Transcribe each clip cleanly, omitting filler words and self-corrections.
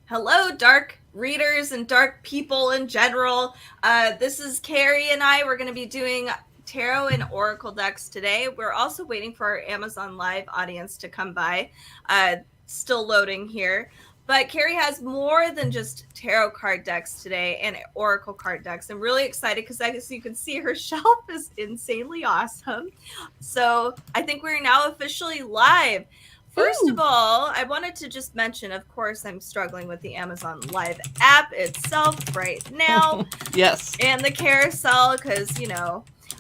Hello, dark readers and dark people in general. This is Carrie and I. We're going to be doing tarot and oracle decks today. We're also waiting for our Amazon Live audience to come by. Still loading here. But Carrie has more than just tarot card decks today and oracle card decks. I'm really excited because, as you can see, her shelf is insanely awesome. So I think we're now officially live. First of all, I wanted to just mention, of course, I'm struggling with the Amazon Live app itself right now. Yes. And the carousel, because,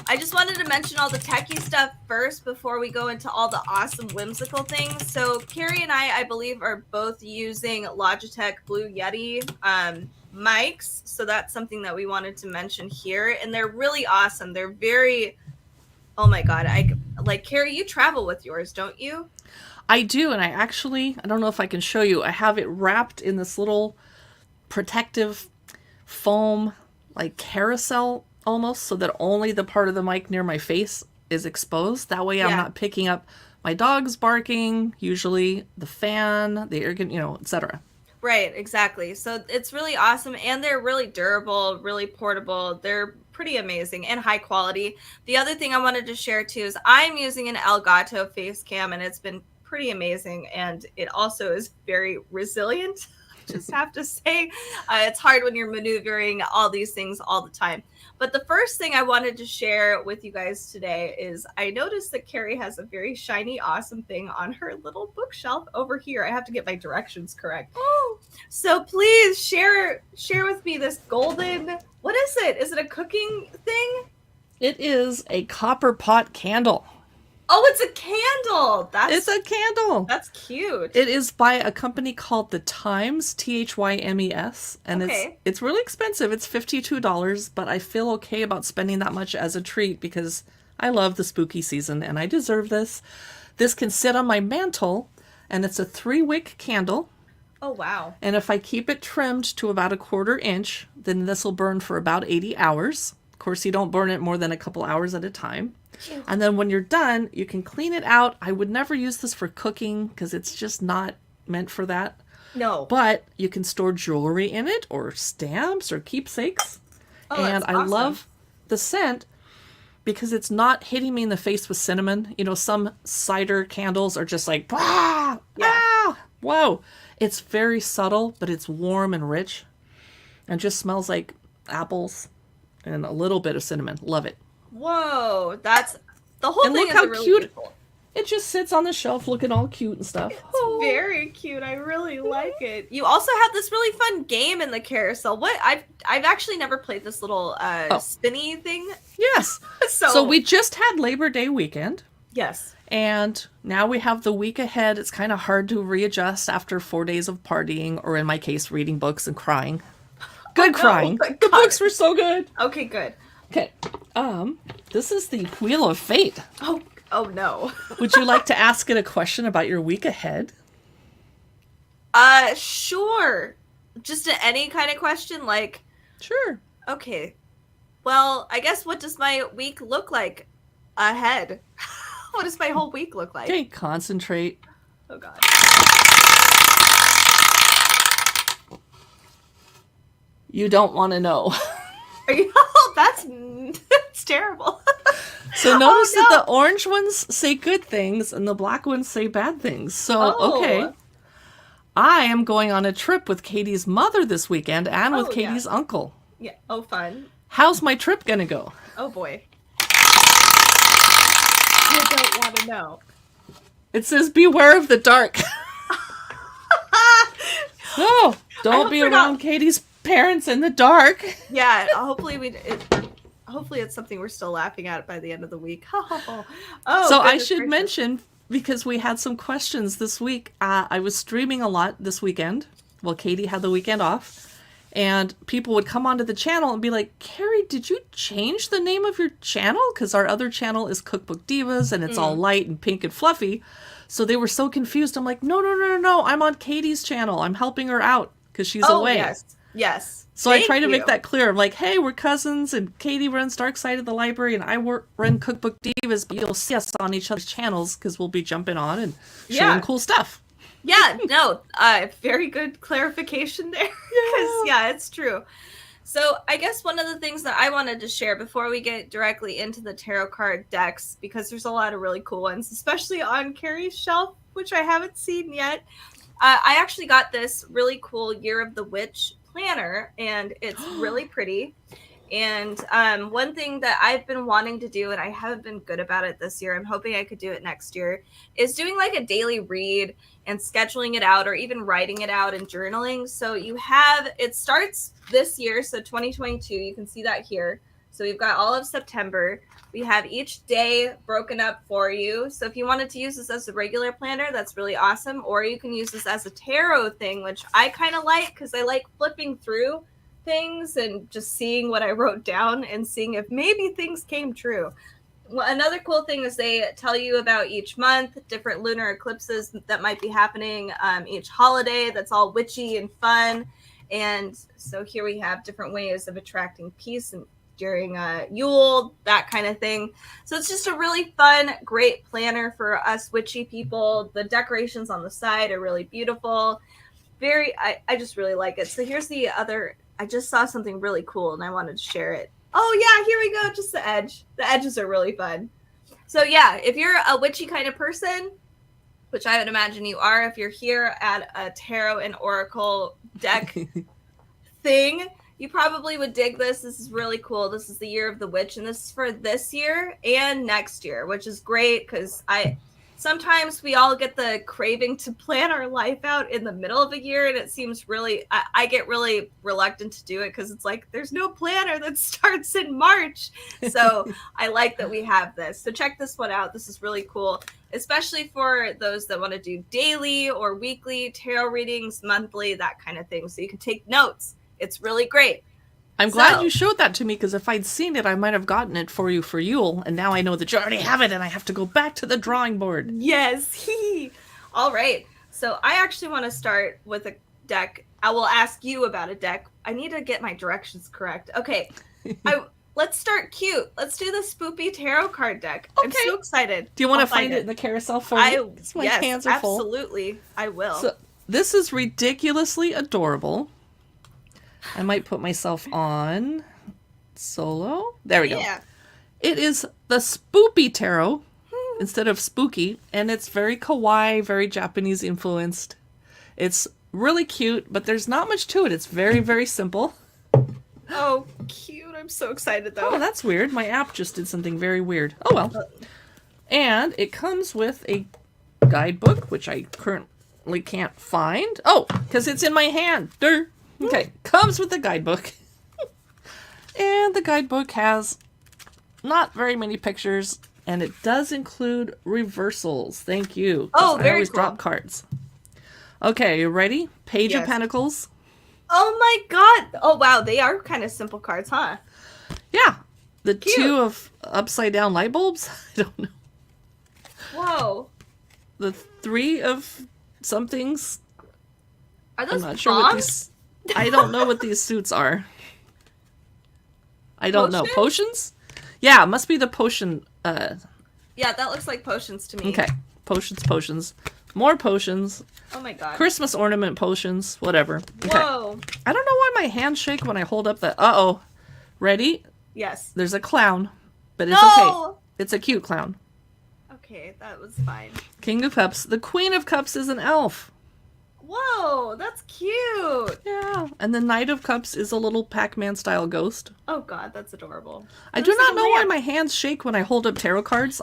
I just wanted to mention all the techie stuff first before we go into all the awesome whimsical things. So Carrie and I believe, are both using Logitech Blue Yeti mics. So that's something that we wanted to mention here. And they're really awesome. They're very, oh my God. Carrie, you travel with yours, don't you? I do, and I don't know if I can show you. I have it wrapped in this little protective foam, like carousel almost, so that only the part of the mic near my face is exposed. That way I'm not picking up my dog's barking, usually the fan, the air, etc. Right, exactly. So it's really awesome, and they're really durable, really portable. They're pretty amazing and high quality. The other thing I wanted to share too is I'm using an Elgato face cam, and it's been pretty amazing, and it also is very resilient. Just have to say, it's hard when you're maneuvering all these things all the time. But the first thing I wanted to share with you guys today is I noticed that Carrie has a very shiny, awesome thing on her little bookshelf over here. I have to get my directions correct. Oh, so please share with me this golden, what is it? Is it a cooking thing? It is a copper pot candle. Oh, it's a candle. It's a candle. That's cute. It is by a company called The Thymes, Thymes, and it's really expensive. It's $52, but I feel okay about spending that much as a treat because I love the spooky season and I deserve this. This can sit on my mantle, and it's a 3-wick candle. Oh, wow. And if I keep it trimmed to about a 1/4 inch, then this will burn for about 80 hours. Of course, you don't burn it more than a couple hours at a time. And then when you're done, you can clean it out. I would never use this for cooking because it's just not meant for that. No. But you can store jewelry in it or stamps or keepsakes. Oh, and that's awesome. I love the scent because it's not hitting me in the face with cinnamon. Some cider candles are just like, ah, whoa. It's very subtle, but it's warm and rich and just smells like apples and a little bit of cinnamon. Love it. Whoa, that's the whole and thing. Look how really cute beautiful. It just sits on the shelf looking all cute and stuff. It's very cute. I really like it. You also have this really fun game in the carousel. What I've actually never played this little spinny thing. Yes. So we just had Labor Day weekend. Yes. And now we have the week ahead. It's kind of hard to readjust after 4 days of partying, or in my case, reading books and crying. Good crying. The books were so good. Okay, good. Okay. This is the Wheel of Fate. Oh no. Would you like to ask it a question about your week ahead? Sure. Just any kind of question, like. Sure. Okay. Well, I guess, what does my week look like ahead? What does my whole week look like? Okay, concentrate. Oh God. You don't want to know. Are you? That's terrible. So notice that the orange ones say good things and the black ones say bad things. So, okay. I am going on a trip with Katie's mother this weekend and with Katie's uncle. Yeah. Oh, fun. How's my trip going to go? Oh, boy. I don't want to know. It says, beware of the dark. No, don't be around Katie's parents in the dark. Yeah, hopefully it's something we're still laughing at by the end of the week. So I should mention, because we had some questions this week, I was streaming a lot this weekend while Katie had the weekend off, and people would come onto the channel and be like, Carrie, did you change the name of your channel? Because our other channel is Cookbook Divas and it's all light and pink and fluffy. So they were so confused. I'm like, no, I'm on Katie's channel. I'm helping her out because she's away. Yes. So I try to make that clear. I'm like, hey, we're cousins, and Katie runs Dark Side of the Library, and I run Cookbook Divas, but you'll see us on each other's channels because we'll be jumping on and showing cool stuff. Yeah, no, very good clarification there. Because, yeah, it's true. So I guess one of the things that I wanted to share before we get directly into the tarot card decks, because there's a lot of really cool ones, especially on Carrie's shelf, which I haven't seen yet. I actually got this really cool Year of the Witch planner, and it's really pretty. And one thing that I've been wanting to do, and I haven't been good about it this year, I'm hoping I could do it next year, is doing like a daily read and scheduling it out, or even writing it out and journaling. So it starts this year, so 2022, you can see that here. So we've got all of September. We have each day broken up for you. So if you wanted to use this as a regular planner, that's really awesome. Or you can use this as a tarot thing, which I kind of like because I like flipping through things and just seeing what I wrote down and seeing if maybe things came true. Well, another cool thing is they tell you about each month, different lunar eclipses that might be happening, each holiday that's all witchy and fun. And so here we have different ways of attracting peace and during Yule, that kind of thing. So it's just a really fun, great planner for us witchy people. The decorations on the side are really beautiful. I just really like it. So here's the other. I just saw something really cool and I wanted to share it. Oh yeah, here we go. Just the edge. The edges are really fun. So yeah, if you're a witchy kind of person, which I would imagine you are, if you're here at a tarot and oracle deck thing, you probably would dig this. This is really cool. This is the Year of the Witch, and this is for this year and next year, which is great because sometimes we all get the craving to plan our life out in the middle of a year, and it seems really, I get really reluctant to do it because it's like there's no planner that starts in March. So I like that we have this. So check this one out. This is really cool, especially for those that want to do daily or weekly tarot readings, monthly, that kind of thing. So you can take notes. It's really great. I'm glad you showed that to me, because if I'd seen it, I might have gotten it for you for Yule, and now I know that you already have it, and I have to go back to the drawing board. Yes. All right. So I actually want to start with a deck. I will ask you about a deck. I need to get my directions correct. Okay. Let's start cute. Let's do the Spoopy Tarot card deck. Okay. I'm so excited. Do you want to find it in the carousel for me? My hands are full. Absolutely. I will. So, this is ridiculously adorable. I might put myself on solo. There we go. It is the Spoopy Tarot instead of spooky, and it's very kawaii, very Japanese influenced. It's really cute, but there's not much to it. It's very, very simple. Oh, cute. I'm so excited, though. Oh, that's weird. My app just did something very weird. Oh, well. And it comes with a guidebook, which I currently can't find. Oh, because it's in my hand. Durr. Okay, comes with a guidebook. And the guidebook has not very many pictures, and it does include reversals. Thank you. Oh, very I always cool. drop cards. Okay, you ready? Page of Pentacles. Oh my god. Oh wow, they are kind of simple cards, huh? Yeah. The Cute. 2 of upside down light bulbs. I don't know. Whoa. The 3 of somethings. Are those I'm not sure what these. I don't know what these suits are. I don't know. Potions? Yeah, it must be the potion. Yeah, that looks like potions to me. Okay. Potions. More potions. Oh my god. Christmas ornament potions. Whatever. Okay. Whoa. I don't know why my hands shake when I hold up the... Uh-oh. Ready? Yes. There's a clown. But it's okay. It's a cute clown. Okay, that was fine. King of Cups. The Queen of Cups is an elf. Whoa, that's cute. Yeah. And the Knight of Cups is a little Pac-Man style ghost. Oh god, that's adorable. I do not know why my hands shake when I hold up tarot cards.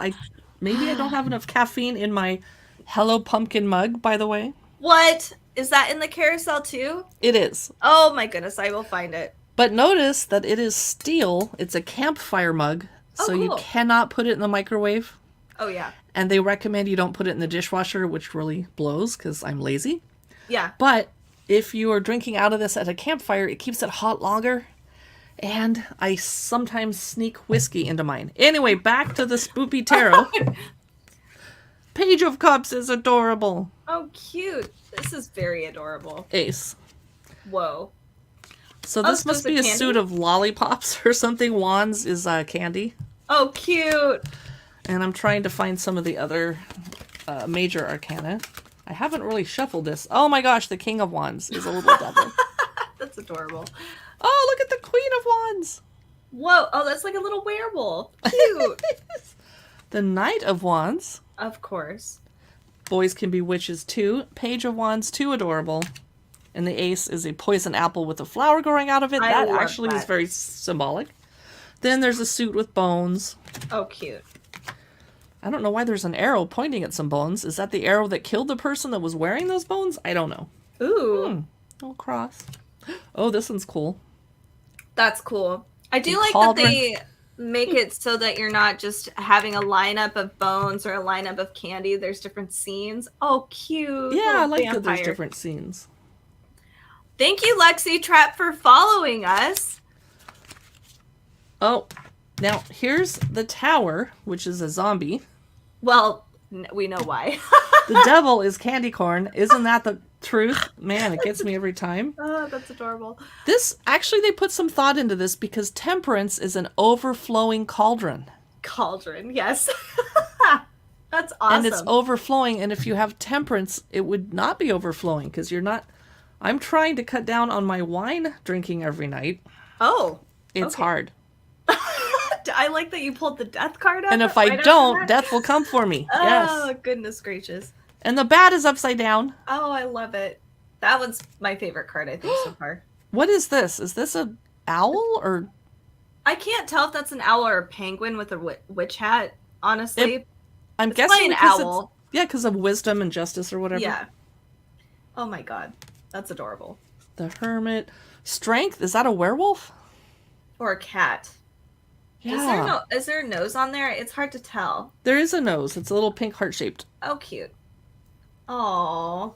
Maybe I don't have enough caffeine in my Hello Pumpkin mug, by the way. What? Is that in the carousel too? It is. Oh my goodness, I will find it. But notice that it is steel. It's a campfire mug. So cool. You cannot put it in the microwave. Oh yeah. And they recommend you don't put it in the dishwasher, which really blows because I'm lazy. Yeah. But if you are drinking out of this at a campfire, it keeps it hot longer. And I sometimes sneak whiskey into mine. Anyway, back to the Spoopy Tarot. Page of Cups is adorable. Oh, cute. This is very adorable. Ace. Whoa. So this must be a suit of lollipops or something. Wands is candy. Oh, cute. And I'm trying to find some of the other major arcana. I haven't really shuffled this. Oh my gosh, the King of Wands is a little devil. That's adorable. Oh, look at the Queen of Wands. Whoa. Oh, that's like a little werewolf. Cute. The Knight of Wands. Of course. Boys can be witches too. Page of Wands, too adorable. And the ace is a poison apple with a flower growing out of it. That actually is very symbolic. Then there's a suit with bones. Oh, cute. I don't know why there's an arrow pointing at some bones. Is that the arrow that killed the person that was wearing those bones? I don't know. Ooh. Little cross. Oh, this one's cool. That's cool. I do like that they make it so that you're not just having a lineup of bones or a lineup of candy. There's different scenes. Oh, cute. Yeah, I like that there's different scenes. Thank you, Lexi Trap, for following us. Oh, now here's the tower, which is a zombie. Well, we know why. The devil is candy corn. Isn't that the truth? Man, it gets me every time. Oh, that's adorable. This, actually, they put some thought into this because temperance is an overflowing cauldron. Cauldron, yes. That's awesome. And it's overflowing, and if you have temperance, it would not be overflowing because you're not... I'm trying to cut down on my wine drinking every night. Oh. It's hard. I like that you pulled the death card up. And if I don't, death will come for me. Oh, yes. Goodness gracious. And the bat is upside down. Oh, I love it. That one's my favorite card, I think, so far. What is this? Is this an owl or... I can't tell if that's an owl or a penguin with a witch hat, honestly. I'm guessing an owl. Yeah, because of wisdom and justice or whatever. Yeah. Oh my god. That's adorable. The hermit. Strength? Is that a werewolf? Or a cat. Yeah. Is there a nose on there? It's hard to tell. There is a nose. It's a little pink heart-shaped. Oh, cute. Aww.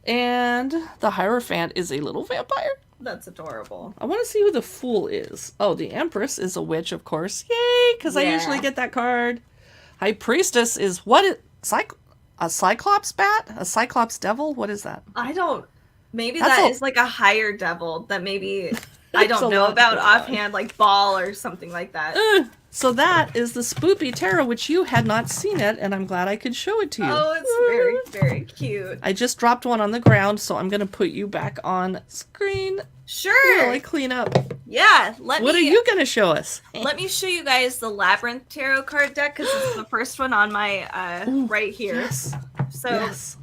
And the Hierophant is a little vampire. That's adorable. I want to see who the Fool is. Oh, the Empress is a witch, of course. Yay, because I usually get that card. High Priestess is what? A Cyclops bat? A Cyclops devil? What is that? I don't... Maybe that is like a higher devil that maybe... I don't know about offhand, like Ball or something like that. So that is the Spoopy Tarot, which you had not seen it, and I'm glad I could show it to you. Oh, it's very, very cute. I just dropped one on the ground, so I'm going to put you back on screen. Sure. Really clean up. Yeah. What are you going to show us? Let me show you guys the Labyrinth Tarot card deck, because it's the first one on my right here. Yes. So yes.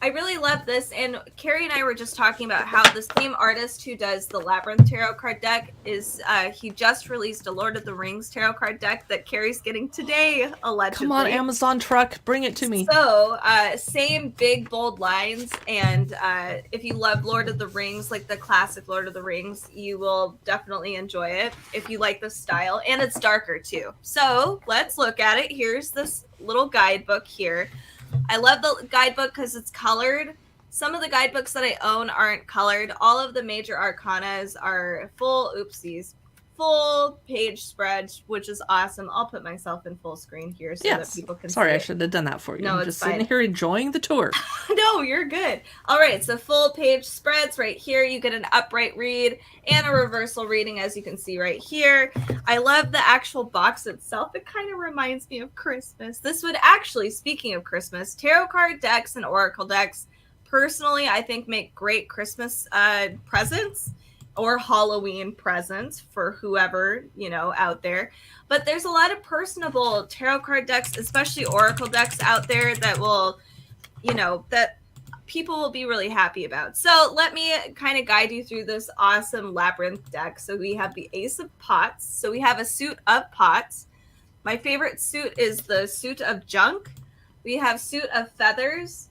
I really love this, and Carrie and I were just talking about how the same artist who does the Labyrinth Tarot card deck is, he just released a Lord of the Rings Tarot card deck that Carrie's getting today, allegedly. Come on, Amazon truck, bring it to me. So, same big, bold lines, and if you love Lord of the Rings, like the classic Lord of the Rings, you will definitely enjoy it if you like the style, and it's darker too. So, let's look at it. Here's this little guidebook here. I love the guidebook because it's colored. Some of the guidebooks that I own aren't colored. All of the major arcanas are full page spreads, which is awesome. I'll put myself in full screen here so that people can see I it. should have done that for you. No, I'm just sitting here enjoying the tour. No, you're good. All right, so full page spreads right here. You get an upright read and a reversal reading, as you can see right here. I love the actual box itself. It kind of reminds me of Christmas. This would actually, speaking of Christmas, tarot card decks and oracle decks, personally, I think make great Christmas presents or Halloween presents for whoever, out there. But there's a lot of personable tarot card decks, especially oracle decks out there that will, that people will be really happy about. So let me kind of guide you through this awesome Labyrinth deck. So we have the Ace of Pots. So we have a suit of pots. My favorite suit is the suit of junk. We have suit of feathers.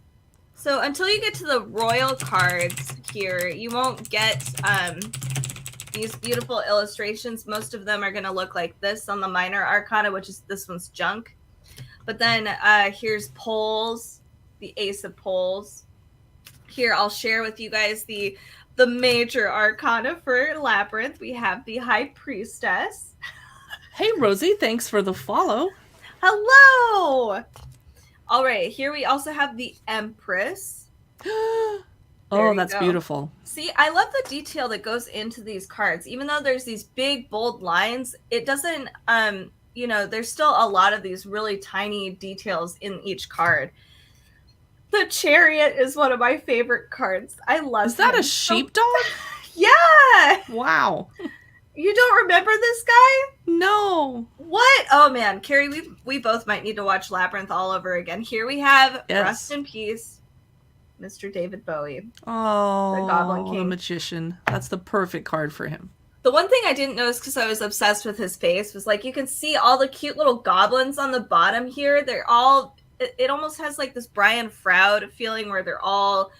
So until you get to the royal cards here, you won't get these beautiful illustrations. Most of them are going to look like this on the minor arcana, which is this one's junk. But then here's poles, the Ace of Poles. Here, I'll share with you guys the major arcana for Labyrinth. We have the High Priestess. Hey, Rosie, thanks for the follow. Hello! All right, here we also have the Empress. Oh, that's beautiful. See, I love the detail that goes into these cards. Even though there's these big, bold lines, it doesn't, there's still a lot of these really tiny details in each card. The Chariot is one of my favorite cards. I love. Is that a sheepdog? Yeah. Wow. You don't remember this guy? No. What? Oh man, Carrie, we both might need to watch Labyrinth all over again. Here we have Rest in Peace, Mr. David Bowie. Oh, the Goblin King, the magician. That's the perfect card for him. The one thing I didn't notice because I was obsessed with his face was like you can see all the cute little goblins on the bottom here. They're all. It almost has like this Brian Froud feeling where they're all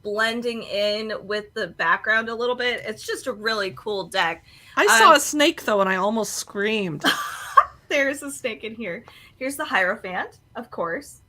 blending in with the background a little bit. It's just a really cool deck. I saw a snake though and I almost screamed. There's a snake in here. Here's the Hierophant, of course.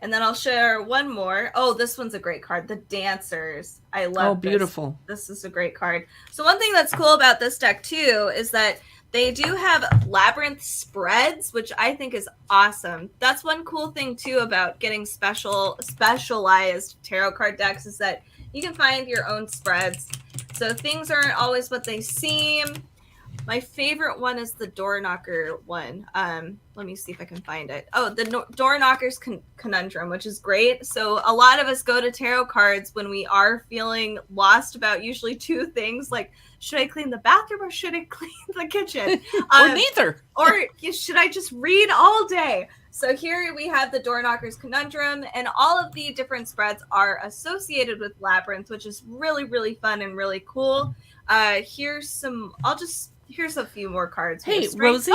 And then I'll share one more. Oh, this one's a great card. The Dancers. I love this. Beautiful. This is a great card. So one thing that's cool about this deck too is that they do have Labyrinth spreads, which I think is awesome. That's one cool thing too about getting specialized tarot card decks is that you can find your own spreads. So things aren't always what they seem. My favorite one is the Door Knocker one. Let me see if I can find it. Oh, the Door Knocker's Conundrum, which is great. So a lot of us go to tarot cards when we are feeling lost about usually two things, like should I clean the bathroom or should I clean the kitchen? Or neither. Or should I just read all day? So here we have the Door Knocker's Conundrum, and all of the different spreads are associated with Labyrinth, which is really, really fun and really cool. Here's a few more cards. Hey, Rosie,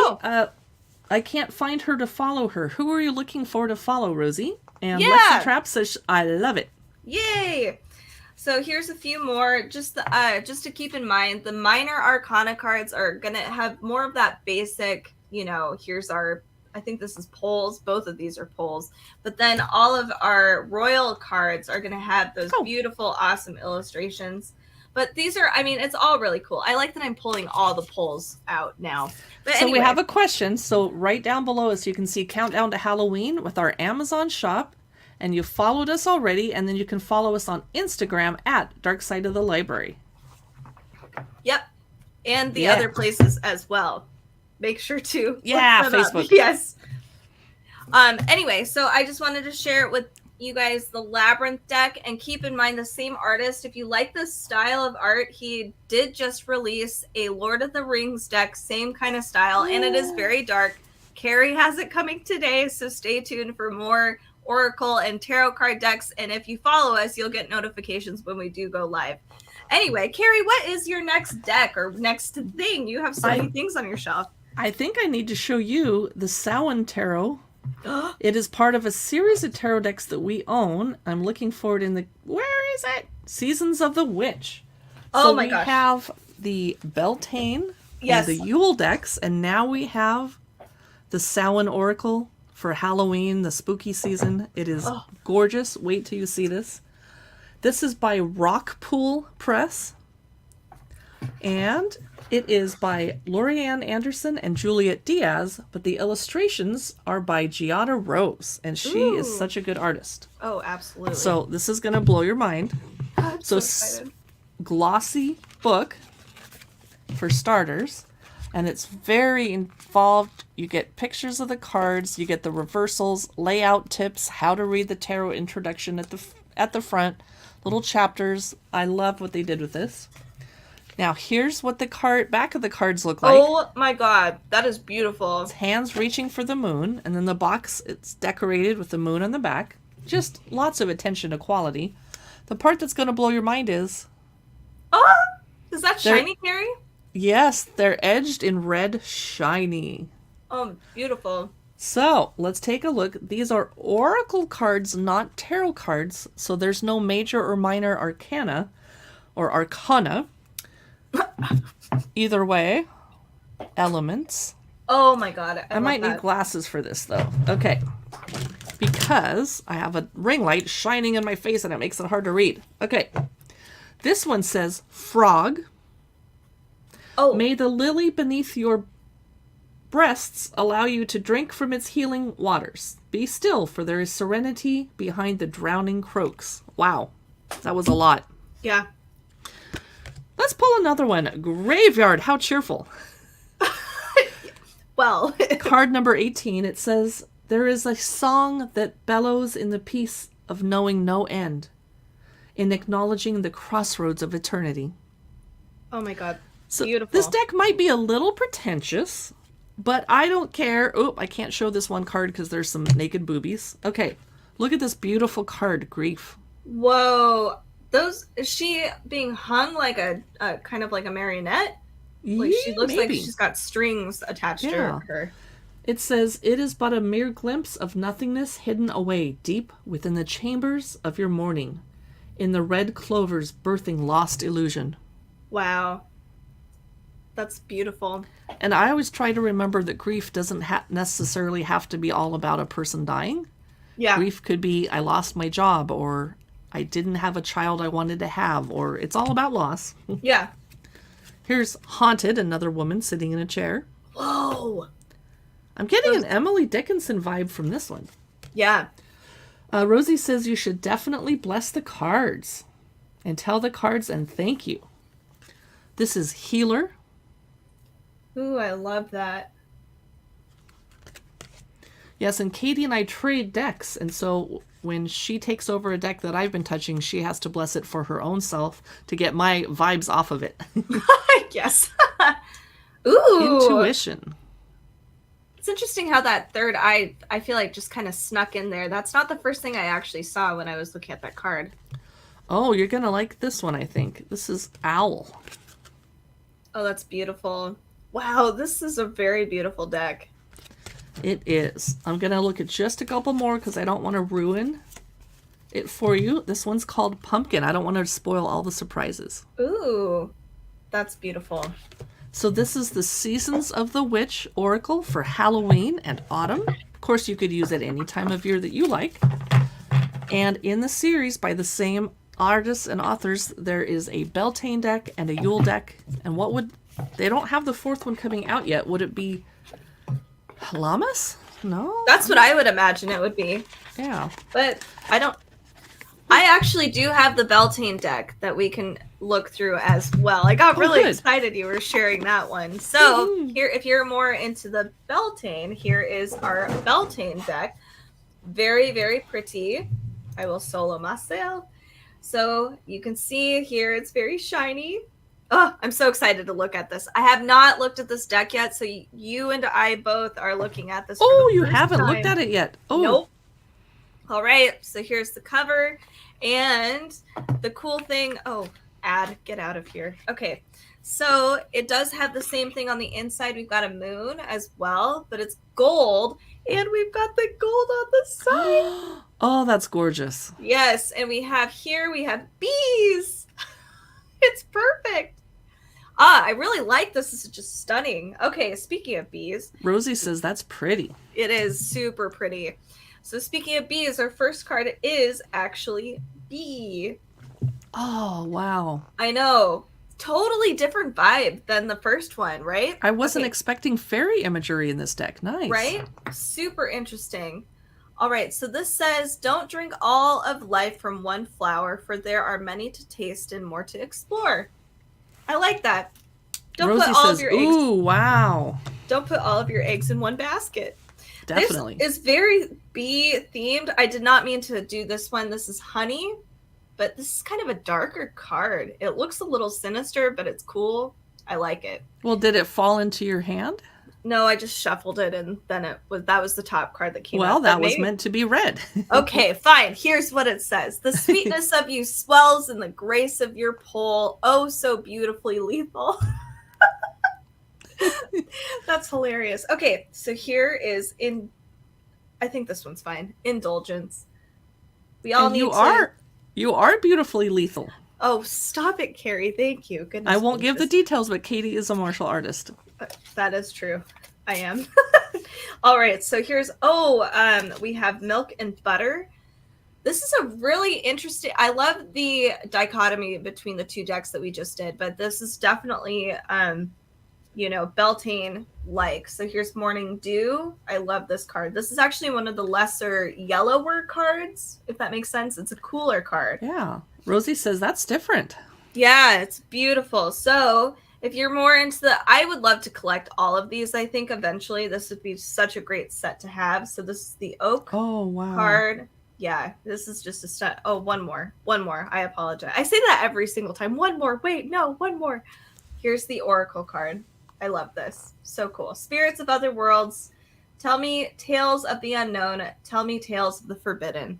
I can't find her to follow her. Who are you looking for to follow, Rosie? And Lexi Trap says, I love it. Yay! So here's a few more. Just to keep in mind, the minor arcana cards are going to have more of that basic, here's our, I think this is poles. Both of these are poles. But then all of our royal cards are going to have those beautiful, awesome illustrations. But these are, it's all really cool. I like that I'm pulling all the polls out now. But so anyway. We have a question. So right down below us, you can see Countdown to Halloween with our Amazon shop. And you followed us already. And then you can follow us on Instagram at Dark Side of the Library. Yep. And the other places as well. Make sure to Facebook. Up. Yes. Anyway, so I just wanted to share with you guys the Labyrinth deck, and keep in mind the same artist. If you like this style of art, he did just release a Lord of the Rings deck, same kind of style, and it is very dark. Carrie has it coming today, so stay tuned for more Oracle and Tarot card decks, and if you follow us, you'll get notifications when we do go live. Anyway, Carrie, what is your next deck or next thing? You have so many things on your shelf. I think I need to show you the Samhain Tarot. It is part of a series of tarot decks that we own. I'm looking for it in the... Where is it? Seasons of the Witch. Oh my gosh. We have the Beltane and the Yule decks, and now we have the Samhain Oracle for Halloween, the spooky season. It is gorgeous. Wait till you see this. This is by Rockpool Press. And it is by Lorianne Anderson and Juliet Diaz, but the illustrations are by Giada Rose, and she is such a good artist. Oh, absolutely. So this is going to blow your mind. I'm so excited. Glossy book for starters, and it's very involved. You get pictures of the cards, you get the reversals, layout tips, how to read the tarot introduction at the front, little chapters. I love what they did with this. Now, here's what the back of the cards look like. Oh my god, that is beautiful. It's hands reaching for the moon, and then the box, it's decorated with the moon on the back. Just lots of attention to quality. The part that's going to blow your mind is... Oh! Is that shiny, Carrie? Yes, they're edged in red shiny. Oh, beautiful. So, let's take a look. These are oracle cards, not tarot cards, so there's no major or minor arcana, or arcana. Either way, elements. Oh my god. I might need glasses for this though. Okay. Because I have a ring light shining in my face and it makes it hard to read. Okay. This one says frog. Oh. May the lily beneath your breasts allow you to drink from its healing waters. Be still, for there is serenity behind the drowning croaks. Wow. That was a lot. Yeah. Let's pull another one. Graveyard. How cheerful. Well. Card number 18. It says, There is a song that bellows in the peace of knowing no end, in acknowledging the crossroads of eternity. Oh my god. So Beautiful. this deck might be a little pretentious, but I don't care. Oh, I can't show this one card because there's some naked boobies. Okay, look at this beautiful card, Grief. Whoa. Is she being hung like a kind of like a marionette? Like she looks like she's got strings attached to her. It says, "It is but a mere glimpse of nothingness hidden away deep within the chambers of your morning, in the red clovers birthing lost illusion." Wow. That's beautiful. And I always try to remember that grief doesn't necessarily have to be all about a person dying. Yeah. Grief could be, I lost my job, or I didn't have a child I wanted to have, or it's all about loss. Yeah. Here's Haunted, another woman sitting in a chair. Whoa. I'm getting an Emily Dickinson vibe from this one. Yeah. Rosie says you should definitely bless the cards and tell the cards and thank you. This is Healer. Ooh, I love that. Yes, and Katie and I trade decks, and so when she takes over a deck that I've been touching, she has to bless it for her own self to get my vibes off of it. Yes. Ooh. Intuition. It's interesting how that third eye, I feel like, just kind of snuck in there. That's not the first thing I actually saw when I was looking at that card. Oh, you're going to like this one, I think. This is Owl. Oh, that's beautiful. Wow, this is a very beautiful deck. It is. I'm going to look at just a couple more because I don't want to ruin it for you. This one's called Pumpkin. I don't want to spoil all the surprises. Ooh, that's beautiful. So this is the Seasons of the Witch Oracle for Halloween and autumn. Of course, you could use it any time of year that you like. And in the series, by the same artists and authors, there is a Beltane deck and a Yule deck. And what would... They don't have the fourth one coming out yet. Would it be Lammas? No? That's what I would imagine it would be. Yeah. But I don't... I actually do have the Beltane deck that we can look through as well. I got really excited you were sharing that one. So here, if you're more into the Beltane, here is our Beltane deck. Very, very pretty. I will solo myself. So you can see here it's very shiny. Oh, I'm so excited to look at this. I have not looked at this deck yet, so you and I both are looking at this. Oh, you haven't looked at it yet. Oh. Nope. All right, so here's the cover. And the cool thing, get out of here. Okay, so it does have the same thing on the inside. We've got a moon as well, but it's gold, and we've got the gold on the side. Oh, that's gorgeous. Yes, and we have bees. It's perfect. I really like this. This is just stunning. Okay, speaking of bees. Rosie says that's pretty. It is super pretty. So speaking of bees, our first card is actually Bee. Oh, wow. I know. Totally different vibe than the first one, right? I wasn't expecting fairy imagery in this deck. Nice. Right? Super interesting. All right, so this says, don't drink all of life from one flower, for there are many to taste and more to explore. I like that. Don't put all of your eggs. Ooh, wow. Don't put all of your eggs in one basket. Definitely. This is very bee themed. I did not mean to do this one. This is honey, but this is kind of a darker card. It looks a little sinister, but it's cool. I like it. Well, did it fall into your hand? No, I just shuffled it, and then that was the top card that came out. Well, that was meant to be read. Okay, fine. Here's what it says. The sweetness of you swells in the grace of your pull. Oh, so beautifully lethal. That's hilarious. Okay, so here is I think this one's fine. Indulgence. We all need You are beautifully lethal. Oh, stop it, Carrie. Thank you. Goodness. I won't give the details, but Katie is a martial artist. That is true. I am. All right, so here's we have Milk and Butter. This is a really interesting. I love the dichotomy between the two decks that we just did, but this is definitely Beltane like. So here's Morning Dew. I love this card. This is actually one of the lesser yellower cards, if that makes sense. It's a cooler card. Yeah. Rosie says that's different. Yeah, it's beautiful. So If you're more into I would love to collect all of these. I think eventually this would be such a great set to have. So this is the oak card. Yeah, this is just a stud. Oh, one more. I apologize. I say that every single time. One more. Wait, no, one more. Here's the oracle card. I love this. So cool. Spirits of other worlds. Tell me tales of the unknown. Tell me tales of the forbidden.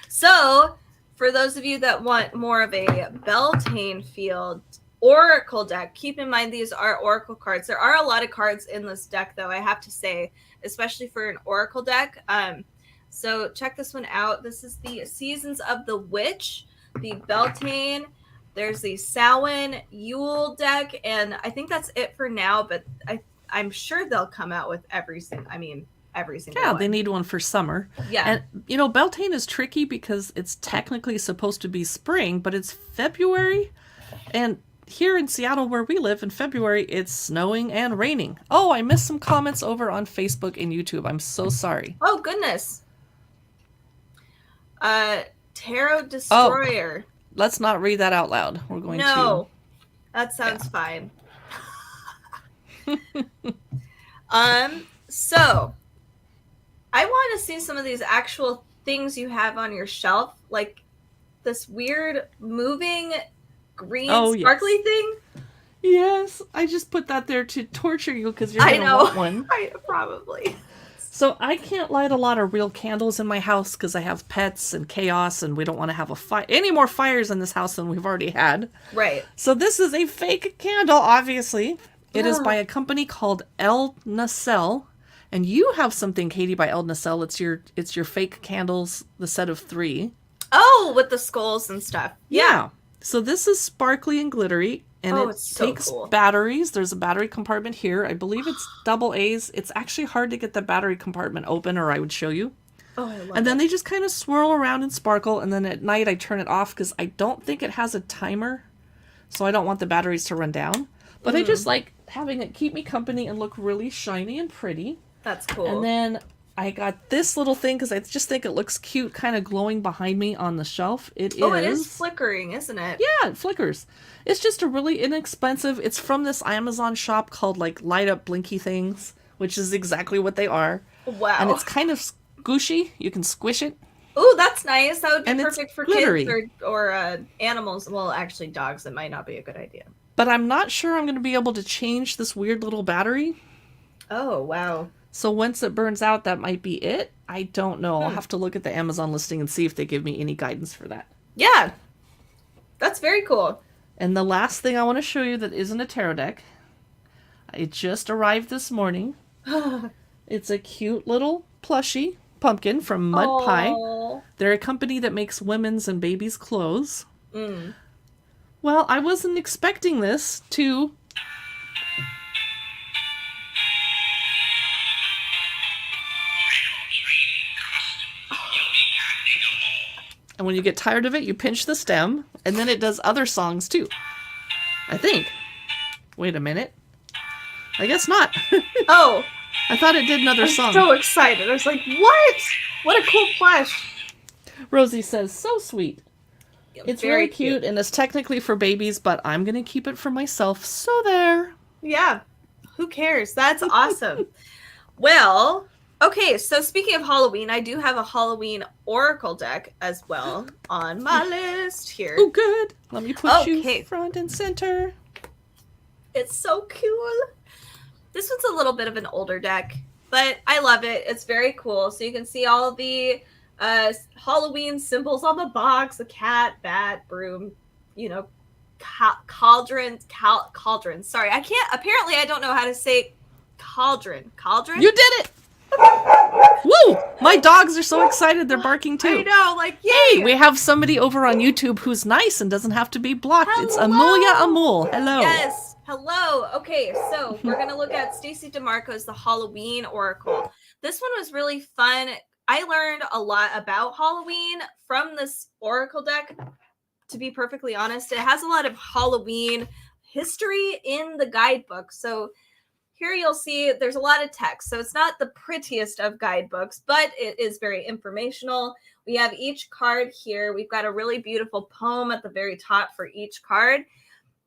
So, for those of you that want more of a Beltane field oracle deck, keep in mind these are oracle cards. There are a lot of cards in this deck, though, I have to say, especially for an oracle deck. So check this one out. This is the Seasons of the Witch, the Beltane. There's the Samhain Yule deck, and I think that's it for now, but I'm sure they'll come out with every single one. Yeah, they need one for summer. Yeah. And, Beltane is tricky because it's technically supposed to be spring, but it's February, and here in Seattle where we live in February, it's snowing and raining. Oh, I missed some comments over on Facebook and YouTube. I'm so sorry. Oh, goodness. Tarot Destroyer. Oh, let's not read that out loud. We're going to. No, that sounds fine. So I want to see some of these actual things you have on your shelf, like this weird moving green sparkly thing. Yes, I just put that there to torture you because you're gonna want one. Probably. So I can't light a lot of real candles in my house because I have pets and chaos, and we don't want to have any more fires in this house than we've already had. Right. So this is a fake candle, obviously. It is by a company called El Nacelle, and you have something, Katie, by El Nacelle. It's your fake candles, the set of 3. Oh, with the skulls and stuff. Yeah. So this is sparkly and glittery. And it takes batteries. There's a battery compartment here. I believe it's double A's. It's actually hard to get the battery compartment open, or I would show you. Oh, I love And then they just kind of swirl around and sparkle. And then at night I turn it off because I don't think it has a timer. So I don't want the batteries to run down. But I just like having it keep me company and look really shiny and pretty. That's cool. And then I got this little thing because I just think it looks cute, kind of glowing behind me on the shelf. It is flickering, isn't it? Yeah, it flickers. It's just a really inexpensive. It's from this Amazon shop called like Light Up Blinky Things, which is exactly what they are. Wow. And it's kind of squishy. You can squish it. Oh, that's nice. That would be perfect for glittery. kids or animals. Well, actually, dogs. That might not be a good idea. But I'm not sure I'm going to be able to change this weird little battery. Oh, wow. So once it burns out, that might be it. I don't know. I'll have to look at the Amazon listing and see if they give me any guidance for that. Yeah. That's very cool. And the last thing I want to show you that isn't a tarot deck. It just arrived this morning. It's a cute little plushie pumpkin from Mud Pie. They're a company that makes women's and babies' clothes. Well, I wasn't expecting this to... And when you get tired of it, you pinch the stem, and then it does other songs too. I think. Wait a minute. I guess not. Oh. I thought it did another song. I'm so excited. I was like, what? What a cool plush. Rosie says, so sweet. It's very really cute, and it's technically for babies, but I'm going to keep it for myself. So there. Yeah. Who cares? That's awesome. Well... Okay, so speaking of Halloween, I do have a Halloween Oracle deck as well on my list here. Oh, good. Let me put you front and center. It's so cool. This one's a little bit of an older deck, but I love it. It's very cool. So you can see all the Halloween symbols on the box, a cat, bat, broom, cauldron. Sorry, apparently I don't know how to say cauldron. Cauldron? You did it! Woo! My dogs are so excited. They're barking too. I know, like, yay! Hey, we have somebody over on YouTube who's nice and doesn't have to be blocked. Hello! It's Amelia Amul. Hello. Yes. Hello. Okay, so we're going to look at Stacey DeMarco's The Halloween Oracle. This one was really fun. I learned a lot about Halloween from this Oracle deck, to be perfectly honest. It has a lot of Halloween history in the guidebook. So here you'll see there's a lot of text. So it's not the prettiest of guidebooks, but it is very informational. We have each card here. We've got a really beautiful poem at the very top for each card.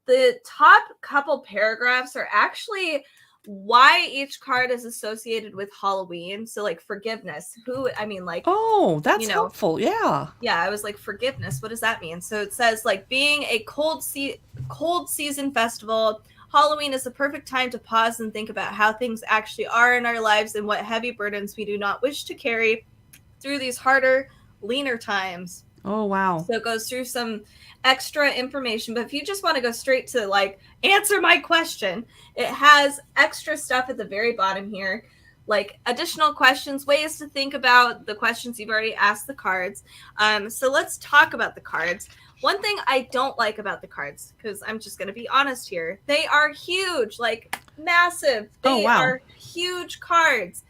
the top couple paragraphs are actually why each card is associated with Halloween. So like forgiveness. Oh, that's helpful. Yeah. Yeah, I was like, forgiveness, what does that mean? So it says like being a cold season festival, Halloween is the perfect time to pause and think about how things actually are in our lives and what heavy burdens we do not wish to carry through these harder, leaner times. Oh, wow. So it goes through some extra information, but if you just want to go straight to like answer my question, it has extra stuff at the very bottom here, like additional questions, ways to think about the questions you've already asked the cards. So let's talk about the cards. One thing I don't like about the cards, because I'm just going to be honest here, they are huge, like massive. They are huge cards.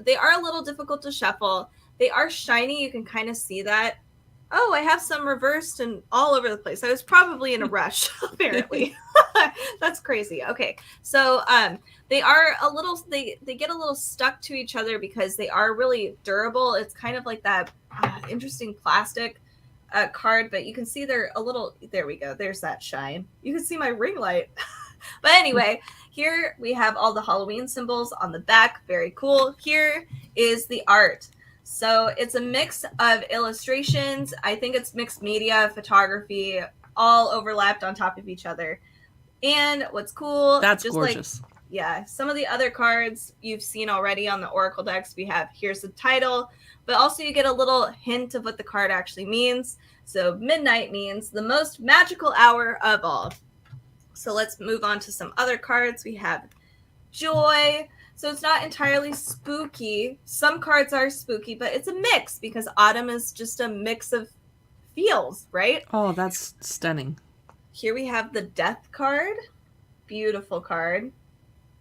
They are a little difficult to shuffle. They are shiny. You can kind of see that. Oh, I have some reversed and all over the place. I was probably in a rush, apparently. That's crazy. Okay. So they are a little, they get a little stuck to each other because they are really durable. It's kind of like that interesting plastic card, but you can see they're a little, there we go. There's that shine. You can see my ring light. But anyway, here we have all the Halloween symbols on the back. Very cool. Here is the art. So it's a mix of illustrations. I think it's mixed media, photography, all overlapped on top of each other. And what's cool, that's just gorgeous. Like, yeah, some of the other cards you've seen already on the Oracle decks, we have here's the title, but also you get a little hint of what the card actually means. So midnight means the most magical hour of all. So let's move on to some other cards. We have joy. So it's not entirely spooky. Some cards are spooky, but it's a mix because autumn is just a mix of feels, right? Oh, that's stunning. Here we have the death card. Beautiful card.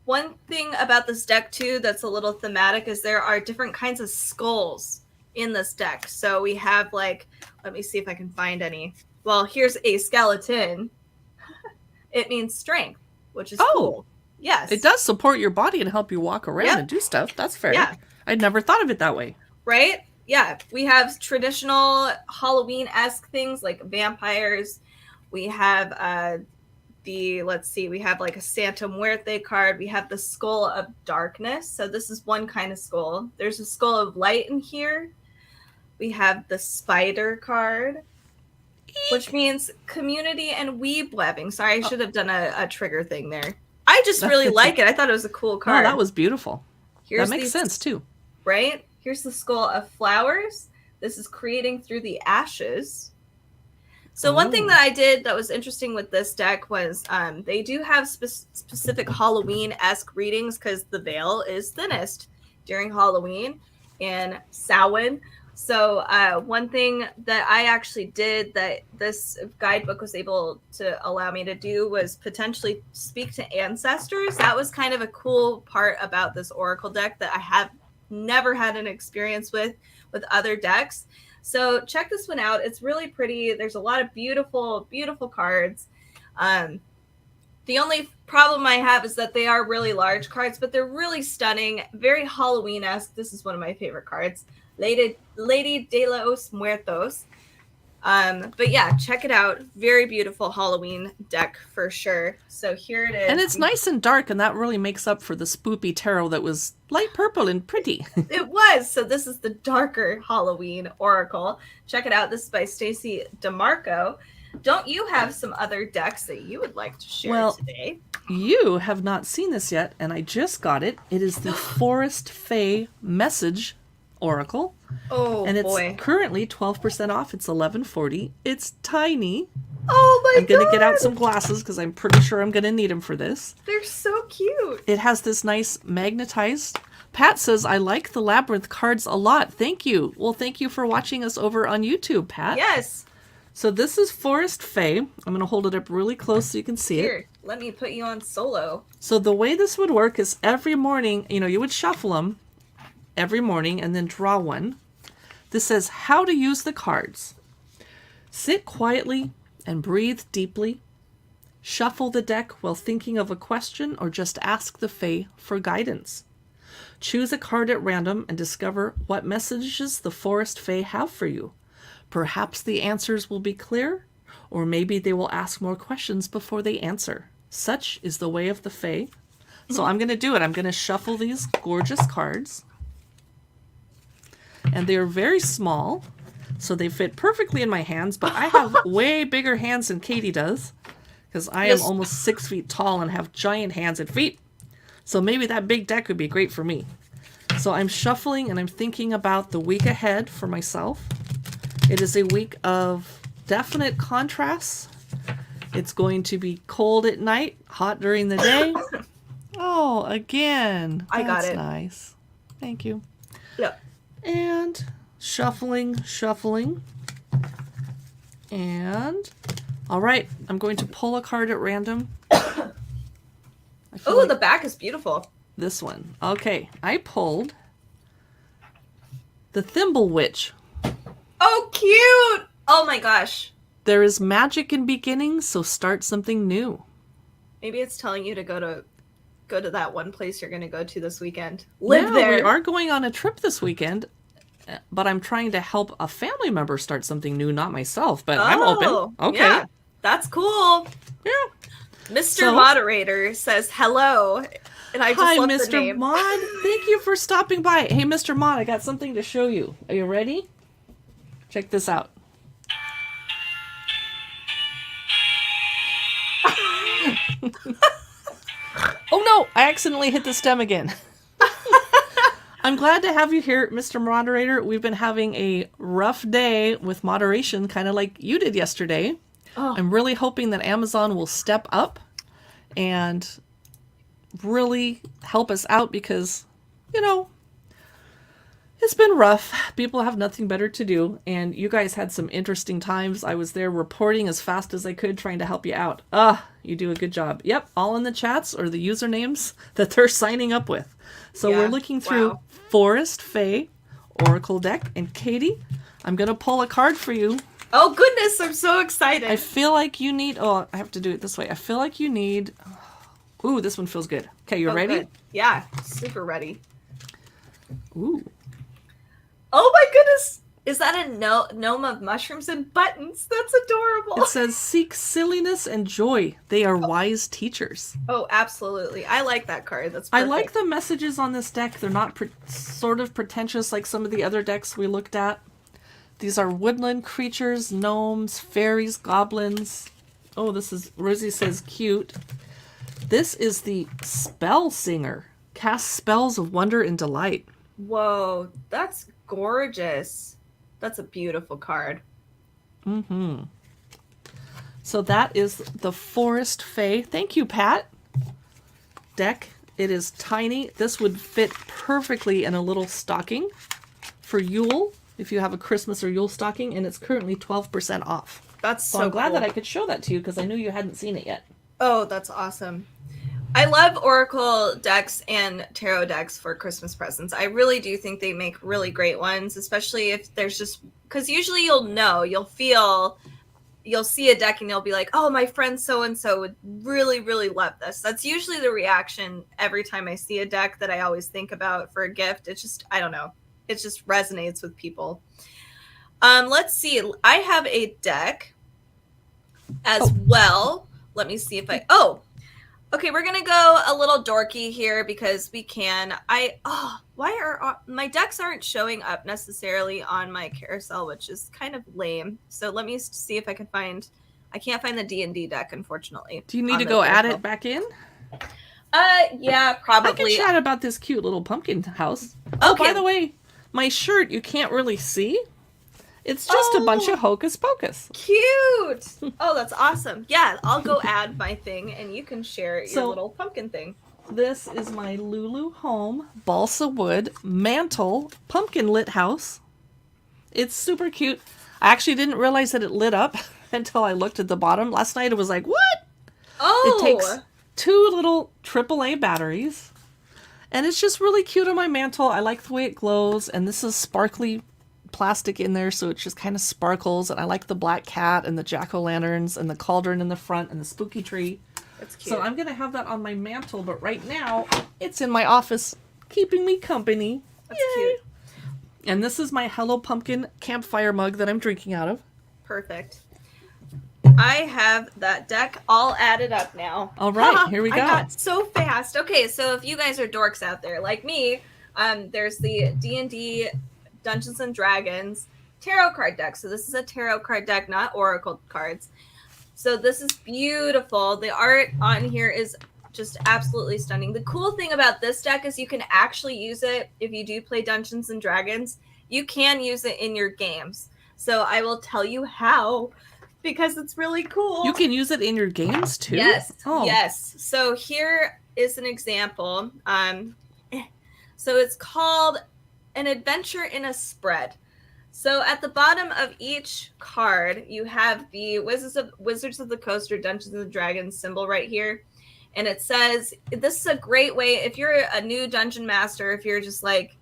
One thing about this deck, too, that's a little thematic is there are different kinds of skulls in this deck. So we have like, let me see if I can find any. Well, here's a skeleton. It means strength, which is cool. Yes. It does support your body and help you walk around and do stuff. That's fair. Yeah. I'd never thought of it that way. Right? Yeah. We have traditional Halloween-esque things like vampires. We have we have like a Santa Muerte card. We have the Skull of Darkness. So this is one kind of skull. There's a Skull of Light in here. We have the Spider card, which means community and weeb webbing. Sorry, I should have done a trigger thing there. I just really like it. I thought it was a cool card. Oh, that was beautiful. That makes sense, too. Right? Here's the Skull of Flowers. This is creating through the ashes. So one thing that I did that was interesting with this deck was they do have specific Halloween-esque readings because the veil is thinnest during Halloween and Samhain. So one thing that I actually did that this guidebook was able to allow me to do was potentially speak to ancestors. That was kind of a cool part about this Oracle deck that I have never had an experience with other decks. So check this one out. It's really pretty. There's a lot of beautiful, beautiful cards. The only problem I have is that they are really large cards, but they're really stunning, very Halloween-esque. This is one of my favorite cards. Lady de los Muertos. But yeah, check it out. Very beautiful Halloween deck for sure. So here it is. And it's nice and dark, and that really makes up for the spoopy tarot that was light purple and pretty. It was. So this is the darker Halloween Oracle. Check it out. This is by Stacey DeMarco. Don't you have some other decks that you would like to share today? You have not seen this yet, and I just got it. It is the Forest Fae Message Oracle. Oh, and it's boy. Currently 12% off. It's $11.40. It's tiny. Oh my god! I'm gonna get out some glasses because I'm pretty sure I'm gonna need them for this. They're so cute. It has this nice magnetized. Pat says, I like the Labyrinth cards a lot. Thank you. Well, thank you for watching us over on YouTube, Pat. Yes. So this is Forest Fae. I'm going to hold it up really close so you can see Here, it. Let me put you on solo. So the way this would work is every morning, you would shuffle them every morning and then draw one. This says how to use the cards. Sit quietly and breathe deeply. Shuffle the deck while thinking of a question or just ask the Fae for guidance. Choose a card at random and discover what messages the Forest Fae have for you. Perhaps the answers will be clear, Or maybe they will ask more questions before they answer. Such is the way of the Fae. So I'm going to do it. I'm going to shuffle these gorgeous cards. And they are very small, so they fit perfectly in my hands, but I have way bigger hands than Katie does, because I am almost 6 feet tall and have giant hands and feet. So maybe that big deck would be great for me. So I'm shuffling and I'm thinking about the week ahead for myself. It is a week of definite contrasts. It's going to be cold at night, hot during the day. Oh, again. I got it. That's nice. Thank you. Yep. And shuffling. And all right, I'm going to pull a card at random. Oh, the back is beautiful. This one. Okay, I pulled the Thimble Witch. Oh, cute! Oh my gosh. There is magic in beginnings, so start something new. Maybe it's telling you to go to that one place you're going to go to this weekend. Live there. We are going on a trip this weekend, but I'm trying to help a family member start something new, not myself, but I'm open. Okay. Yeah, that's cool. Yeah. Mr. Moderator says hello, and I just Hi, love Mr. the name. Mod. Thank you for stopping by. Hey, Mr. Mod, I got something to show you. Are you ready? Check this out. Oh no, I accidentally hit the stem again. I'm glad to have you here, Mr. Moderator. We've been having a rough day with moderation, kind of like you did yesterday. Oh. I'm really hoping that Amazon will step up and really help us out because, you know, it's been rough. People have nothing better to do, and you guys had some interesting times. I was there reporting as fast as I could, trying to help you out. You do a good job. Yep, all in the chats or the usernames that they're signing up with. So we're looking through Forest, Fae, Oracle deck, and Katie, I'm going to pull a card for you. Oh, goodness, I'm so excited. I feel like you need... Oh, I have to do it this way. I feel like you need... Ooh, this one feels good. Okay, you ready? Good. Yeah, super ready. Ooh. Oh my goodness! Is that a gnome of mushrooms and buttons? That's adorable. It says, seek silliness and joy. They are wise teachers. Oh, absolutely. I like that card. That's perfect. I like the messages on this deck. They're not sort of pretentious like some of the other decks we looked at. These are woodland creatures, gnomes, fairies, goblins. Oh, this is, Rosie says, cute. This is the Spell Singer. Cast spells of wonder and delight. Whoa, that's gorgeous. That's a beautiful card. Mm-hmm. So that is the Forest Fae. Thank you, Pat. Deck. It is tiny. This would fit perfectly in a little stocking for Yule, if you have a Christmas or Yule stocking, and it's currently 12% off. That's so I'm glad cool. that I could show that to you because I knew you hadn't seen it yet. Oh, that's awesome. I love Oracle decks and tarot decks for Christmas presents. I really do think they make really great ones, especially if there's just... Because usually you'll see a deck and you'll be like, oh, my friend so-and-so would really, really love this. That's usually the reaction every time I see a deck that I always think about for a gift. It's just, I don't know. It just resonates with people. Let's see. I have a deck as well. Let me see if okay, we're going to go a little dorky here because we can. Why are my decks aren't showing up necessarily on my carousel, which is kind of lame. So let me see if I can find. I can't find the D&D deck, unfortunately. Do you need to go add it back in? Yeah, probably. I can chat about this cute little pumpkin house. Oh, by the way, my shirt you can't really see. It's just a bunch of hocus pocus. Cute! Oh, that's awesome. Yeah, I'll go add my thing and you can share your little pumpkin thing. This is my Lulu Home balsa wood mantle pumpkin lit house. It's super cute. I actually didn't realize that it lit up until I looked at the bottom. Last night it was like, what? Oh! It takes 2 little AAA batteries. And it's just really cute on my mantle. I like the way it glows. And this is sparkly plastic in there, so it just kind of sparkles. And I like the black cat and the jack-o'-lanterns and the cauldron in the front and the spooky tree. That's cute. So I'm going to have that on my mantle, but right now it's in my office keeping me company. That's cute. And this is my Hello Pumpkin campfire mug that I'm drinking out of. Perfect. I have that deck all added up now. All right, here we go. I got so fast. Okay, so if you guys are dorks out there like me, there's the D&D Dungeons and Dragons tarot card deck. So this is a tarot card deck, not oracle cards. So this is beautiful. The art on here is just absolutely stunning. The cool thing about this deck is you can actually use it if you do play Dungeons and Dragons. You can use it in your games. So I will tell you how, because it's really cool. You can use it in your games too? Yes. Oh. Yes. So here is an example. So it's called An Adventure in a Spread. So at the bottom of each card, you have the Wizards of the Coast or Dungeons and Dragons symbol right here. And it says, this is a great way, if you're a new dungeon master, if you're just like,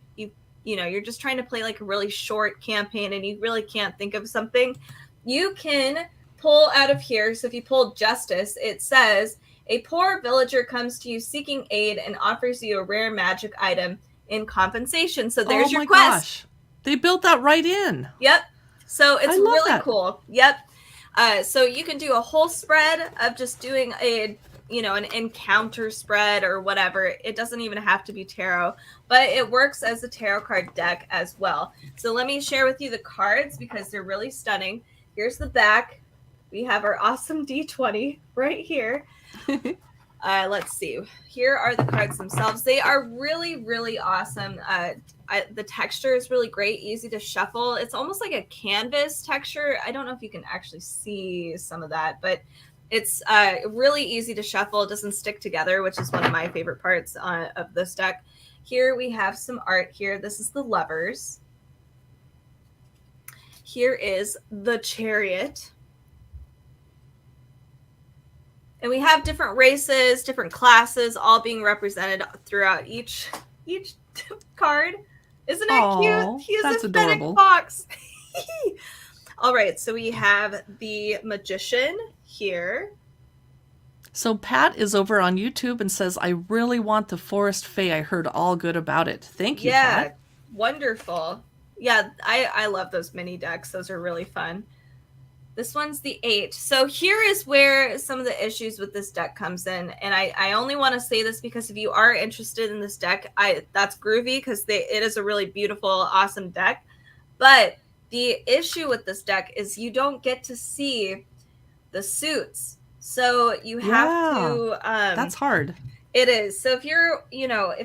you know, you're just trying to play like a really short campaign and you really can't think of something, you can pull out of here. So if you pull Justice, it says, a poor villager comes to you seeking aid and offers you a rare magic item in compensation. So there's your quest. Gosh. They built that right in. Yep. So it's really cool. Yep. So you can do a whole spread of just doing an encounter spread or whatever. It doesn't even have to be tarot, but it works as a tarot card deck as well. So let me share with you the cards because they're really stunning. Here's the back. We have our awesome D20 right here. Let's see. Here are the cards themselves. They are really, really awesome. The texture is really great, easy to shuffle. It's almost like a canvas texture. I don't know if you can actually see some of that, but it's really easy to shuffle. It doesn't stick together, which is one of my favorite parts of this deck. Here we have some art here. This is the Lovers. Here is the Chariot. And we have different races, different classes, all being represented throughout each card. Isn't it cute? He's a Fennec Fox. All right, so we have the Magician here. So Pat is over on YouTube and says, I really want the Forest Fae. I heard all good about it. Thank you, Pat. Yeah, wonderful. Yeah, I love those mini decks. Those are really fun. This one's the 8. So here is where some of the issues with this deck comes in. And I only want to say this because if you are interested in this deck, that's groovy because it is a really beautiful, awesome deck. But the issue with this deck is you don't get to see the suits. So you have to... that's hard. It is. So if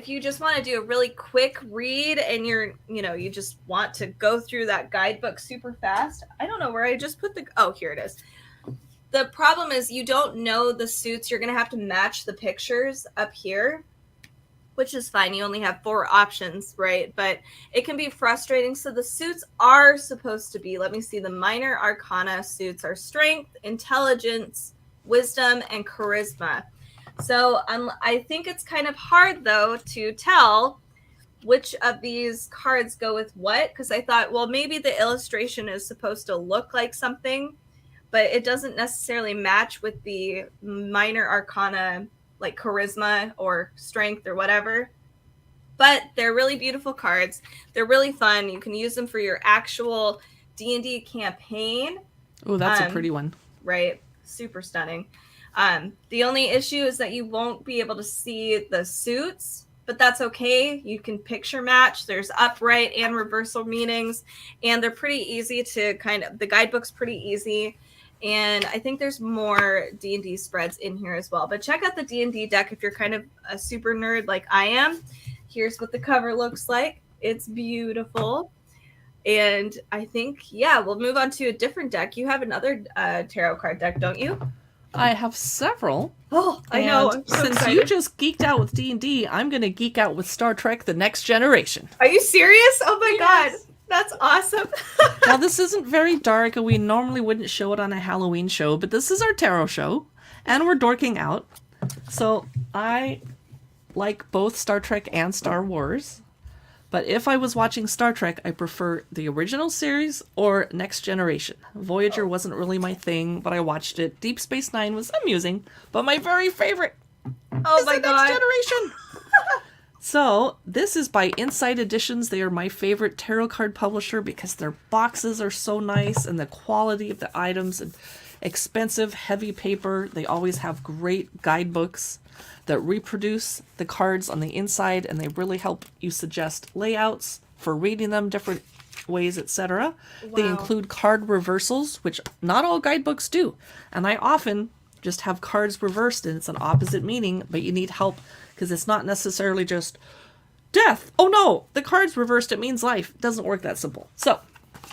you just want to do a really quick read and you just want to go through that guidebook super fast. I don't know where I just put here it is. The problem is you don't know the suits. You're going to have to match the pictures up here, which is fine. You only have 4 options, right? But it can be frustrating. So the suits are supposed to be, let me see, the minor arcana suits are strength, intelligence, wisdom, and charisma. So I think it's kind of hard, though, to tell which of these cards go with what, because I thought, well, maybe the illustration is supposed to look like something, but it doesn't necessarily match with the minor arcana, like charisma or strength or whatever. But they're really beautiful cards. They're really fun. You can use them for your actual D&D campaign. Oh, that's a pretty one. Right. Super stunning. The only issue is that you won't be able to see the suits, but that's okay. You can picture match. There's upright and reversal meanings, and they're pretty easy to the guidebook's pretty easy. And I think there's more D&D spreads in here as well. But check out the D&D deck if you're kind of a super nerd like I am. Here's what the cover looks like. It's beautiful. And I think, we'll move on to a different deck. You have another tarot card deck, don't you? I have several. Oh, I know. I'm so since excited. You just geeked out with D&D, I'm going to geek out with Star Trek: The Next Generation. Are you serious? Oh my God. That's awesome. Now, this isn't very dark, and we normally wouldn't show it on a Halloween show, but this is our tarot show, and we're dorking out. So I like both Star Trek and Star Wars. But if I was watching Star Trek, I prefer the original series or Next Generation. Voyager wasn't really my thing, but I watched it. Deep Space Nine was amusing, but my very favorite is the Next Generation. So this is by Inside Editions. They are my favorite tarot card publisher because their boxes are so nice and the quality of the items. And expensive, heavy paper. They always have great guidebooks that reproduce the cards on the inside, and they really help you suggest layouts for reading them, different ways, etc. Wow. They include card reversals, which not all guidebooks do. And I often just have cards reversed and it's an opposite meaning, but you need help because it's not necessarily just death. Oh no, the card's reversed, it means life. It doesn't work that simple. So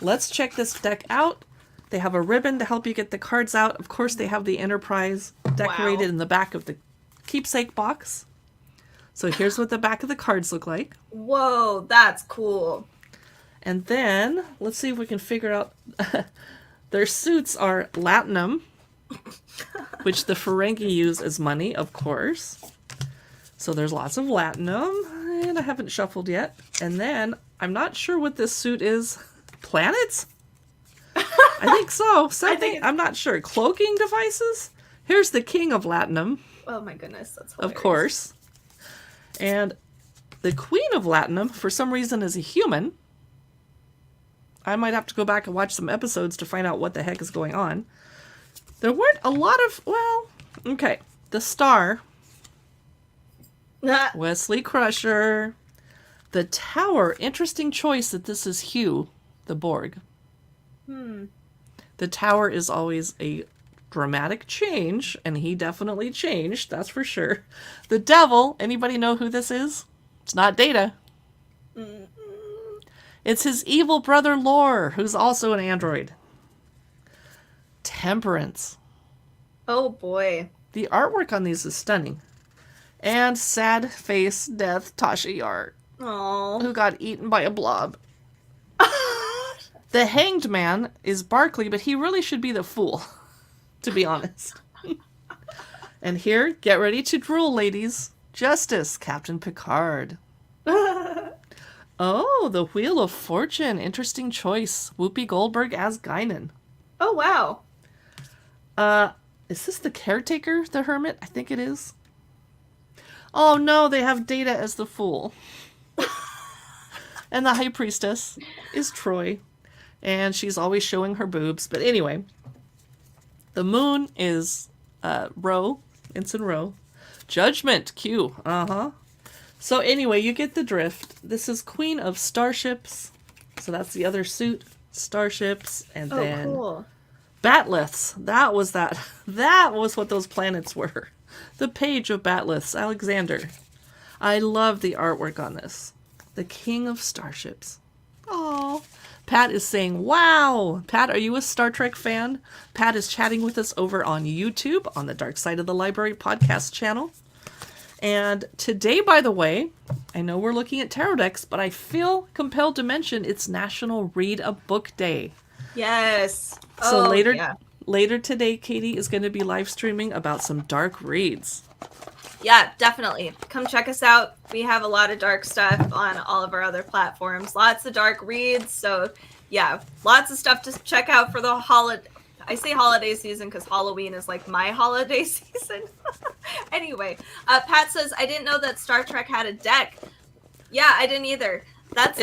let's check this deck out. They have a ribbon to help you get the cards out. Of course, they have the Enterprise decorated in the back of the keepsake box. So here's what the back of the cards look like. Whoa, that's cool. And then let's see if we can figure out their suits are latinum, which the Ferengi use as money, of course. So there's lots of latinum, and I haven't shuffled yet. And then I'm not sure what this suit is. Planets? I think so. Something. I'm not sure. Cloaking devices? Here's the king of latinum. Oh my goodness, that's hilarious. Of course. And the queen of latinum, for some reason, is a human. I might have to go back and watch some episodes to find out what the heck is going on. There weren't a lot of, well, okay. The star. Wesley Crusher. The tower. Interesting choice that this is Hugh, the Borg. The tower is always a dramatic change, and he definitely changed, that's for sure. The devil, anybody know who this is? It's not Data. It's his evil brother Lore, who's also an android. Temperance. Oh boy. The artwork on these is stunning. And sad face death Tasha Yar. Aww. Who got eaten by a blob. The hanged man is Barclay, but he really should be the fool, to be honest. And here, get ready to drool, ladies. Justice, Captain Picard. Oh, the Wheel of Fortune. Interesting choice. Whoopi Goldberg as Guinan. Oh, wow. Is this the caretaker, the hermit? I think it is. Oh, no, they have Data as the fool. And the high priestess is Troy. And she's always showing her boobs. But anyway, the moon is Ro, Ensign Ro. Judgment, Q. Uh-huh. So anyway, you get the drift. This is Queen of Starships. So that's the other suit. Starships. And then cool. Batliths. That was what those planets were. The page of Batliths. Alexander. I love the artwork on this. The King of Starships. Oh. Pat is saying, wow. Pat, are you a Star Trek fan? Pat is chatting with us over on YouTube on the Dark Side of the Library podcast channel. And today, by the way, I know we're looking at tarot decks, but I feel compelled to mention it's National Read a Book Day. Yes. So later today, Katie is going to be live streaming about some dark reads. Yeah, definitely. Come check us out. We have a lot of dark stuff on all of our other platforms. Lots of dark reads. So, yeah, lots of stuff to check out for the holiday. I say holiday season because Halloween is like my holiday season. Anyway, Pat says, I didn't know that Star Trek had a deck. Yeah, I didn't either. That's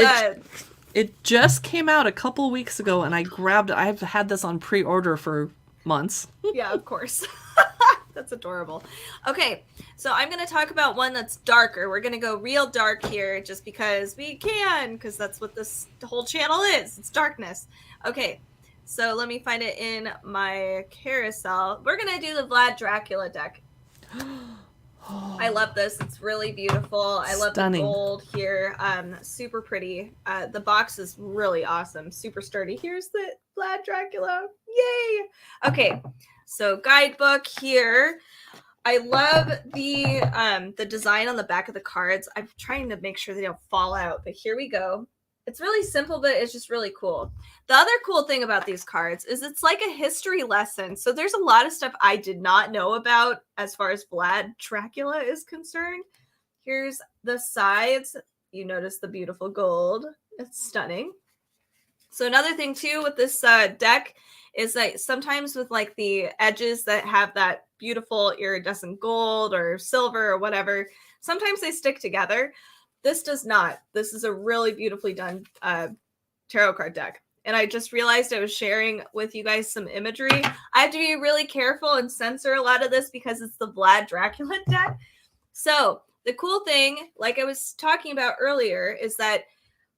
It just came out a couple weeks ago, and I grabbed it. I've had this on pre-order for months. Yeah, of course. That's adorable. Okay, so I'm going to talk about one that's darker. We're going to go real dark here just because we can, because that's what this whole channel is. It's darkness. Okay, so let me find it in my carousel. We're going to do the Vlad Dracula deck. I love this. It's really beautiful. I love the gold here. Super pretty. The box is really awesome. Super sturdy. Here's the Vlad Dracula. Yay! Okay, so guidebook here. I love the design on the back of the cards. I'm trying to make sure they don't fall out, but here we go. It's really simple, but it's just really cool. The other cool thing about these cards is it's like a history lesson. So there's a lot of stuff I did not know about as far as Vlad Dracula is concerned. Here's the sides. You notice the beautiful gold. It's stunning. So another thing too with this deck is that sometimes with like the edges that have that beautiful iridescent gold or silver or whatever, sometimes they stick together. This does not. This is a really beautifully done tarot card deck. and I just realized I was sharing with you guys some imagery. I have to be really careful and censor a lot of this because it's the Vlad Dracula deck. So the cool thing, like I was talking about earlier, is that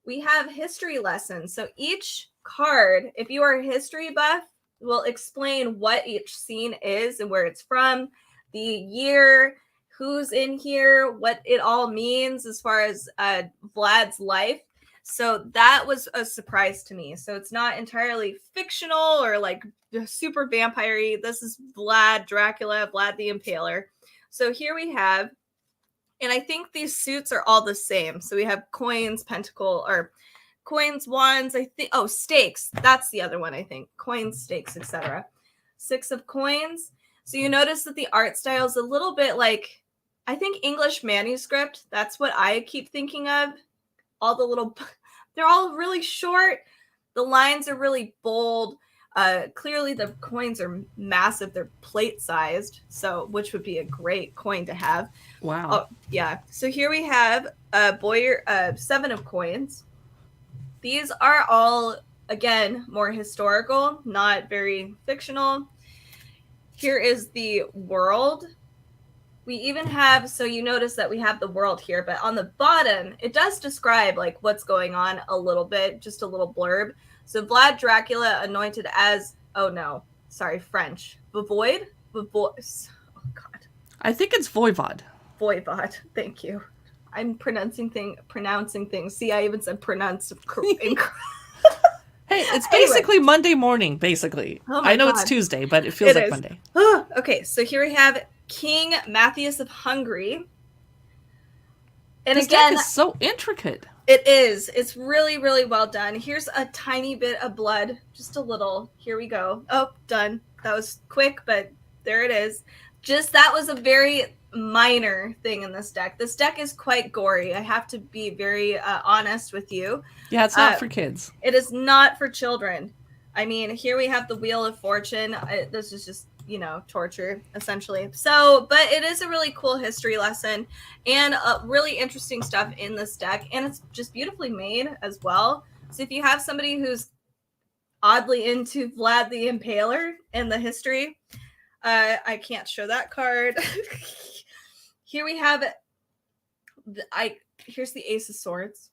we have history lessons. So each card, if you are a history buff, will explain what each scene is and where it's from, the year, who's in here, what it all means as far as Vlad's life. So that was a surprise to me. So it's not entirely fictional or like super vampire-y. This is Vlad Dracula, Vlad the Impaler. So here we have, and I think these suits are all the same. So we have coins, pentacle, or coins, wands, I think. Oh, stakes. That's the other one, I think. Coins, stakes, etc. 6 of coins. So you notice that the art style is a little bit like, I think English manuscript. That's what I keep thinking of. All the little, they're all really short. The lines are really bold. Clearly the coins are massive. They're plate sized, so which would be a great coin to have. Wow. Oh, yeah. So here we have Boyer 7 of coins. These are all, again, more historical, not very fictional. Here is the world. We even have, so you notice that we have the world here, but on the bottom, it does describe like what's going on a little bit, just a little blurb. So Vlad Dracula anointed as, oh no, sorry, French. Voivode? Oh God. I think it's Voivod. Voivod, thank you. I'm pronouncing things. See, I even said pronounce. Hey, it's basically anyway. Monday morning, basically. Oh I know God. It's Tuesday, but it feels like Monday. Okay, so here we have King Matthias of Hungary. And this again, deck is so intricate. It is. It's really, really well done. Here's a tiny bit of blood. Just a little. Here we go. Oh, done. That was quick, but there it is. Just that was a very minor thing in this deck. This deck is quite gory. I have to be very honest with you. Yeah, it's not for kids. It is not for children. I mean, here we have the Wheel of Fortune. This is just, torture, essentially. So, but it is a really cool history lesson and really interesting stuff in this deck. And it's just beautifully made as well. So if you have somebody who's oddly into Vlad the Impaler and the history, I can't show that card. Here we have, here's the Ace of Swords.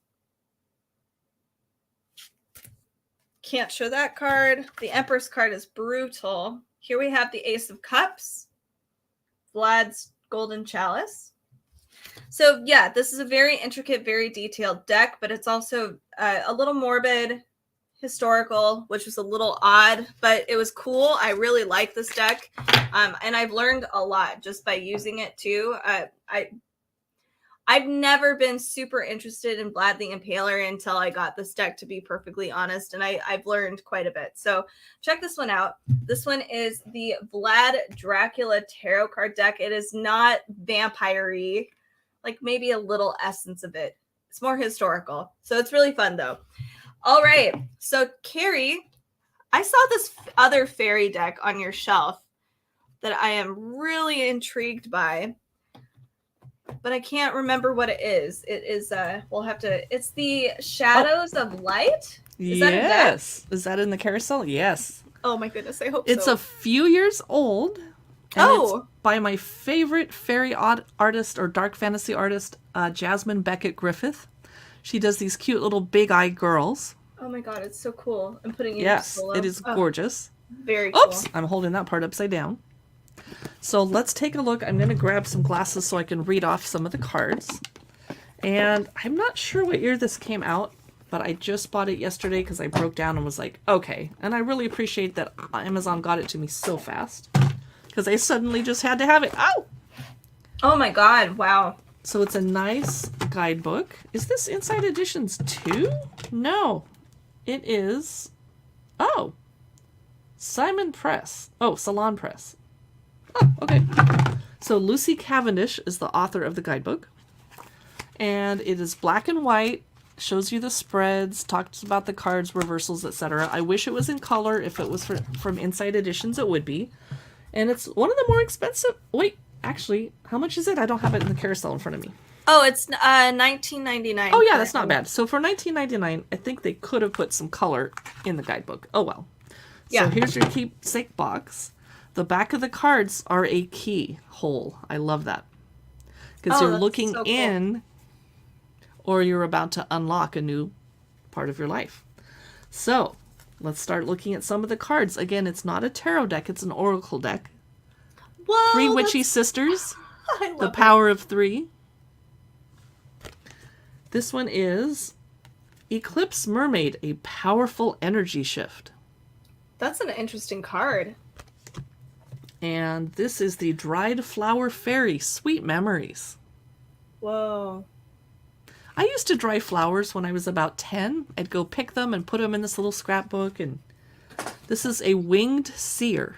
Can't show that card. The Empress card is brutal. Here we have the Ace of Cups, Vlad's Golden Chalice. So yeah, this is a very intricate, very detailed deck, but it's also a little morbid, historical, which was a little odd, but it was cool. I really like this deck, and I've learned a lot just by using it too. I've never been super interested in Vlad the Impaler until I got this deck, to be perfectly honest, and I've learned quite a bit. So check this one out. This one is the Vlad Dracula Tarot card deck. It is not vampire-y, like maybe a little essence of it. It's more historical. So it's really fun, though. All right. So, Carrie, I saw this other fairy deck on your shelf that I am really intrigued by, but I can't remember what it is. It is, it's the Shadows of Light? Is that a deck? Is that in the carousel? Yes. Oh my goodness, I hope it's so. It's a few years old. And it's by my favorite fairy artist or dark fantasy artist, Jasmine Beckett Griffith. She does these cute little big-eyed girls. Oh my god, it's so cool. I'm putting it Yes, in solo. it is gorgeous. Very cool. Oops, I'm holding that part upside down. So let's take a look. I'm going to grab some glasses so I can read off some of the cards. And I'm not sure what year this came out, but I just bought it yesterday because I broke down and was like, okay. And I really appreciate that Amazon got it to me so fast because I suddenly just had to have it. Oh! Oh my god, wow. So it's a nice guidebook. Is this Inside Editions 2? No. It is... Oh. Simon Press. Oh, Salon Press. Oh, okay. So Lucy Cavendish is the author of the guidebook. And it is black and white. Shows you the spreads. Talks about the cards, reversals, etc. I wish it was in color. If it was from Inside Editions, it would be. And it's one of the more expensive... Wait. Actually, how much is it? I don't have it in the carousel in front of me. Oh, it's 1999. Oh yeah, that's not bad. So for 1999, I think they could have put some color in the guidebook. Oh well. Yeah. So here's your keepsake box. The back of the cards are a key hole. I love that. Because you're looking so cool. in, or you're about to unlock a new part of your life. So let's start looking at some of the cards. Again, it's not a tarot deck, it's an oracle deck. Whoa, 3 witchy sisters. The power of 3. This one is Eclipse Mermaid, a powerful energy shift. That's an interesting card. And this is the Dried Flower Fairy, Sweet Memories. Whoa. I used to dry flowers when I was about 10. I'd go pick them and put them in this little scrapbook. And this is a Winged Seer.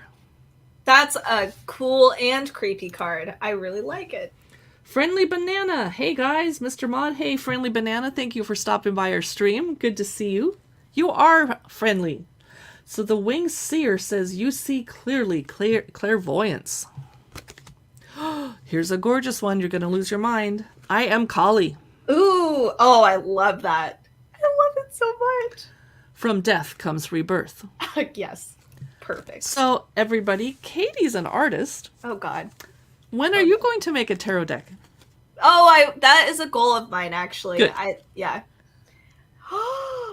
That's a cool and creepy card. I really like it. Friendly Banana. Hey guys, Mr. Mod. Hey, Friendly Banana. Thank you for stopping by our stream. Good to see you. You are friendly. So the Winged Seer says you see clearly, clairvoyance. Here's a gorgeous one. You're going to lose your mind. I am Kali. Ooh. Oh, I love that. I love it so much. From death comes rebirth. Yes. Perfect. So everybody, Katie's an artist. Oh God. When are you going to make a tarot deck? Oh, that is a goal of mine, actually. Good. Yeah.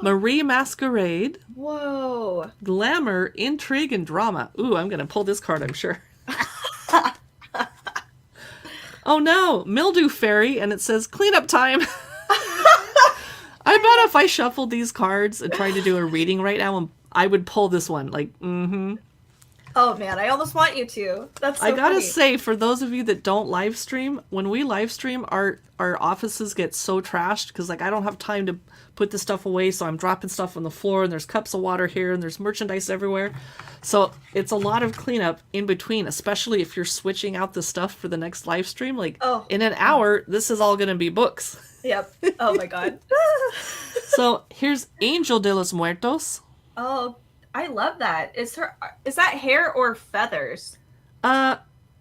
Marie Masquerade. Whoa. Glamour, intrigue, and drama. Ooh, I'm going to pull this card, I'm sure. Oh no, Mildew Fairy, and it says cleanup time. I bet if I shuffled these cards and tried to do a reading right now, I would pull this one. Like, Oh man, I almost want you to. That's so I gotta funny. say, for those of you that don't live stream, when we live stream, our offices get so trashed because like I don't have time to put the stuff away, so I'm dropping stuff on the floor, and there's cups of water here, and there's merchandise everywhere. So it's a lot of cleanup in between, especially if you're switching out the stuff for the next live stream. Like in an hour, this is all gonna be books. Yep. Oh my God. So here's Angel de los Muertos. Oh, I love that. Is that hair or feathers?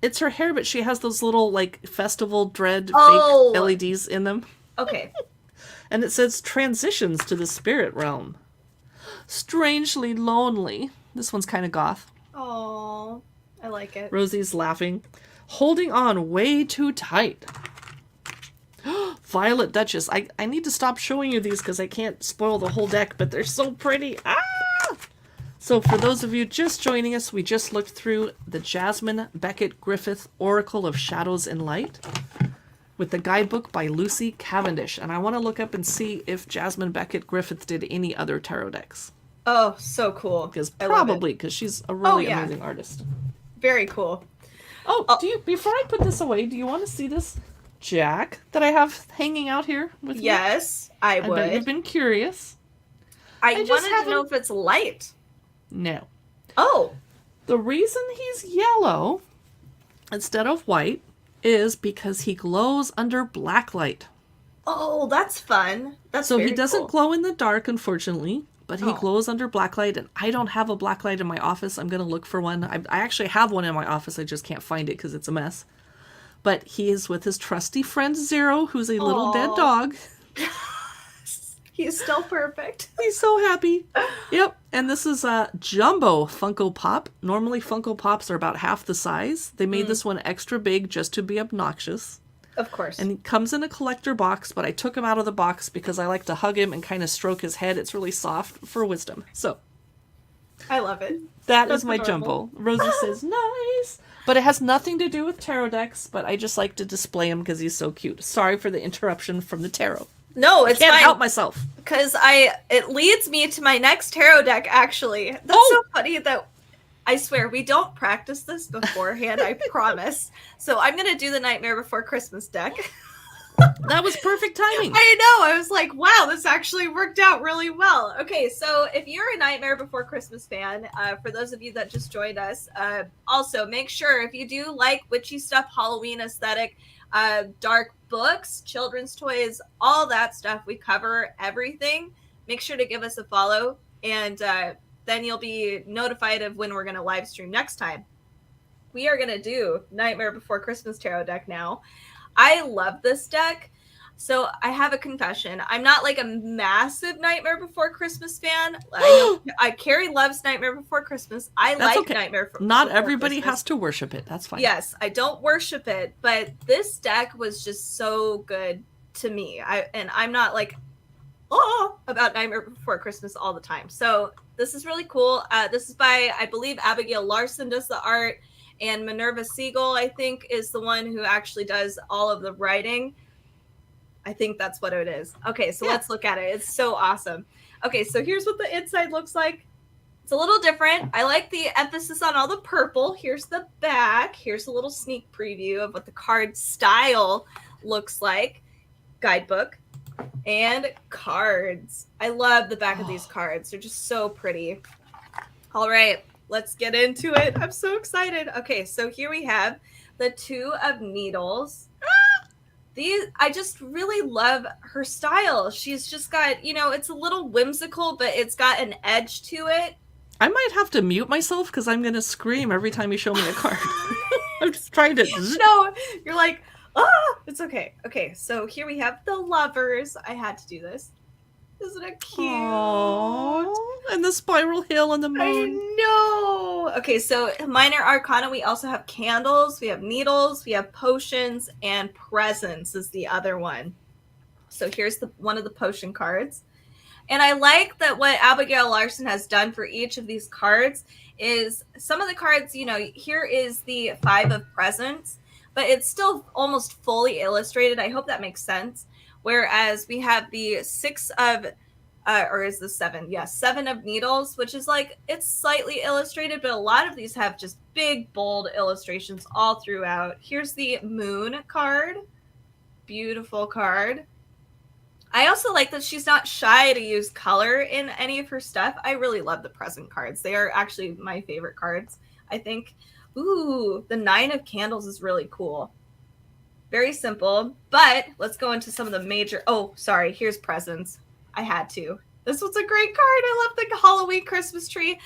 It's her hair, but she has those little like festival dread fake LEDs in them. Okay. And it says transitions to the spirit realm. Strangely lonely. This one's kind of goth. Oh, I like it. Rosie's laughing. Holding on way too tight. Violet Duchess. I need to stop showing you these because I can't spoil the whole deck, but they're so pretty. Ah! So for those of you just joining us, we just looked through the Jasmine Beckett Griffith Oracle of Shadows and Light with the guidebook by Lucy Cavendish. And I want to look up and see if Jasmine Beckett Griffith did any other tarot decks. Oh, so cool. Because probably, because she's a really amazing artist. Very cool. Oh, before I put this away, do you want to see this Jack that I have hanging out here with me? Yes, I would. I bet you've been curious. I wanted to know if it's light. No. Oh. The reason he's yellow instead of white is because he glows under black light. Oh, that's fun. That's so he doesn't glow in the dark, unfortunately, but he Oh. glows under black light, and I don't have a black light in my office. I'm going to look for one. I actually have one in my office. I just can't find it because it's a mess. But he is with his trusty friend Zero, who's a little dead dog. He's still perfect. He's so happy. Yep. And this is a jumbo Funko Pop. Normally Funko Pops are about half the size. They made this one extra big just to be obnoxious. Of course. And he comes in a collector box, but I took him out of the box because I like to hug him and kind of stroke his head. It's really soft for wisdom. So I love it. That is my jumbo. Rosie says, nice. But it has nothing to do with tarot decks, but I just like to display him because he's so cute. Sorry for the interruption from the tarot. No, it's Can't fine. help myself. Because it leads me to my next tarot deck, actually. That's so funny that I swear we don't practice this beforehand, I promise. So I'm going to do the Nightmare Before Christmas deck. That was perfect timing. I know. I was like, wow, this actually worked out really well. Okay, so if you're a Nightmare Before Christmas fan, for those of you that just joined us, also make sure if you do like witchy stuff, Halloween aesthetic, dark books, children's toys, all that stuff, we cover everything. Make sure to give us a follow, and then you'll be notified of when we're going to live stream next time. We are going to do Nightmare Before Christmas tarot deck now. I love this deck So I have a confession. I'm not like a massive Nightmare Before Christmas fan. I know Carrie loves Nightmare Before Christmas. That's like okay. Nightmare Before Not everybody has to worship it. That's fine. Yes, I don't worship it, but this deck was just so good to me. I'm not like about Nightmare Before Christmas all the time. So this is really cool. This is by, I believe, Abigail Larson does the art, and Minerva Siegel, I think, is the one who actually does all of the writing. I think that's what it is. Okay, so let's look at it. It's so awesome. Okay, so here's what the inside looks like. It's a little different. I like the emphasis on all the purple. Here's the back. Here's a little sneak preview of what the card style looks like. Guidebook and cards. I love the back of these cards. They're just so pretty. All right, let's get into it. I'm so excited. Okay, so here we have the Two of Needles. I just really love her style. She's just got, it's a little whimsical, but it's got an edge to it. I might have to mute myself because I'm going to scream every time you show me a card. I'm just trying to... No, you're like, it's okay. Okay, so here we have the Lovers. I had to do this. Isn't it cute? Aww. And the spiral hill and the moon. I know. Okay, so Minor Arcana, we also have candles, we have needles, we have potions, and presents is the other one. So here's one of the potion cards. And I like that what Abigail Larson has done for each of these cards is some of the cards, here is the 5 of presents, but it's still almost fully illustrated. I hope that makes sense. Whereas we have the 6 of, or is the 7? Yes, 7 of Needles, which is like, it's slightly illustrated, but a lot of these have just big, bold illustrations all throughout. Here's the Moon card. Beautiful card. I also like that she's not shy to use color in any of her stuff. I really love the present cards. They are actually my favorite cards, I think. Ooh, the 9 of Candles is really cool. Very simple, but let's go into some of the major... Oh, sorry, here's presents. I had to. This was a great card. I love the Halloween Christmas tree.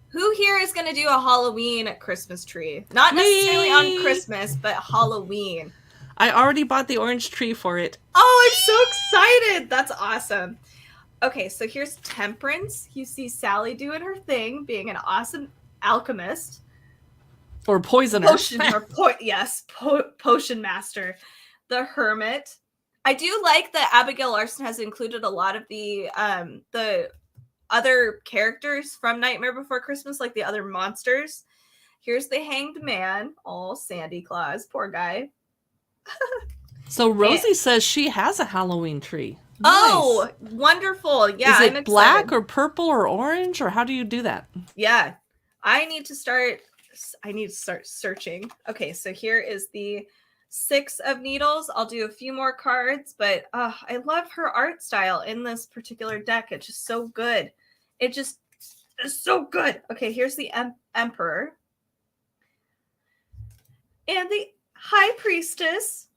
Who here is going to do a Halloween Christmas tree? Not necessarily on Christmas, but Halloween. I already bought the orange tree for it. Oh, I'm so excited. That's awesome. Okay, so here's Temperance. You see Sally doing her thing, being an awesome alchemist. Or poisoner. Potion master. The Hermit. I do like that Abigail Larson has included a lot of the other characters from Nightmare Before Christmas, like the other monsters. Here's the Hanged Man. Oh, Sandy Claus. Poor guy. So Rosie says she has a Halloween tree. Nice. Oh, wonderful. Yeah. Is it black or purple or orange, or how do you do that? Yeah. I need to start searching. Okay, so here is the 6 of Needles. I'll do a few more cards, but I love her art style in this particular deck. It's just so good. It just is so good. Okay, here's the Emperor. And the High Priestess.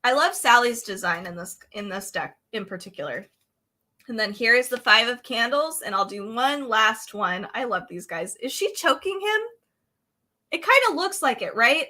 I love Sally's design in this deck in particular. And then here is the 5 of Candles, and I'll do one last one. I love these guys. Is she choking him? It kind of looks like it, right?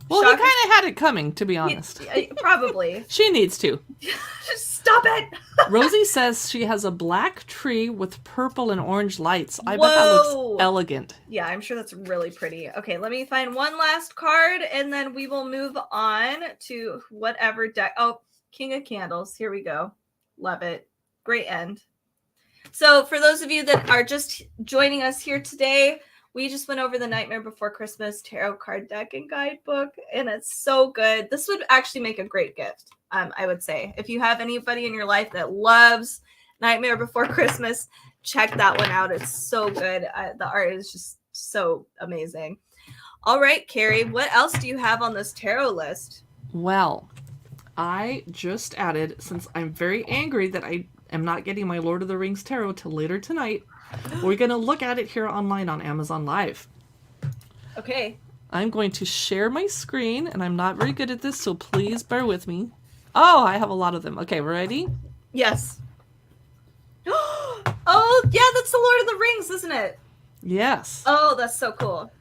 Well, he kind of had it coming, to be honest. Probably. She needs to. Just stop it. Rosie says she has a black tree with purple and orange lights. I bet that looks elegant. Yeah, I'm sure that's really pretty. Okay, let me find one last card, and then we will move on to whatever deck. Oh, King of Candles. Here we go. Love it. Great end. So for those of you that are just joining us here today, we just went over the Nightmare Before Christmas tarot card deck and guidebook, and it's so good. This would actually make a great gift, I would say. If you have anybody in your life that loves Nightmare Before Christmas, check that one out. It's so good. The art is just so amazing. All right, Carrie, what else do you have on this tarot list? Well, I just added, since I'm very angry that I am not getting my Lord of the Rings tarot till later tonight, we're going to look at it here online on Amazon Live. Okay. I'm going to share my screen, and I'm not very good at this, so please bear with me. Oh, I have a lot of them. Okay, we're ready? Yes. Oh, yeah, that's the Lord of the Rings, isn't it? Yes. Oh, that's so cool.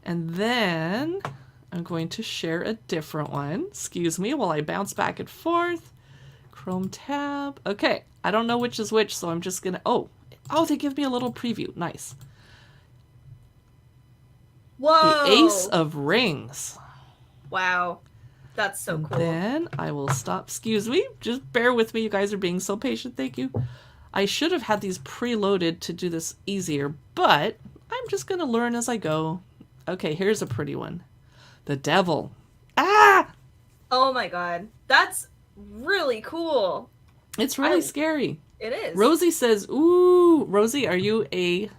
And then I'm going to share a different one. Excuse me while I bounce back and forth. Chrome tab. Okay, I don't know which is which, so I'm just gonna, oh, they give me a little preview. Nice. Whoa! The Ace of Rings. Wow. That's so cool. Then I will stop. Excuse me. Just bear with me. You guys are being so patient. Thank you. I should have had these preloaded to do this easier, but I'm just going to learn as I go. Okay, here's a pretty one. The Devil. Ah! Oh my god. That's really cool. It's really scary. It is. Rosie says, ooh, Rosie, are you a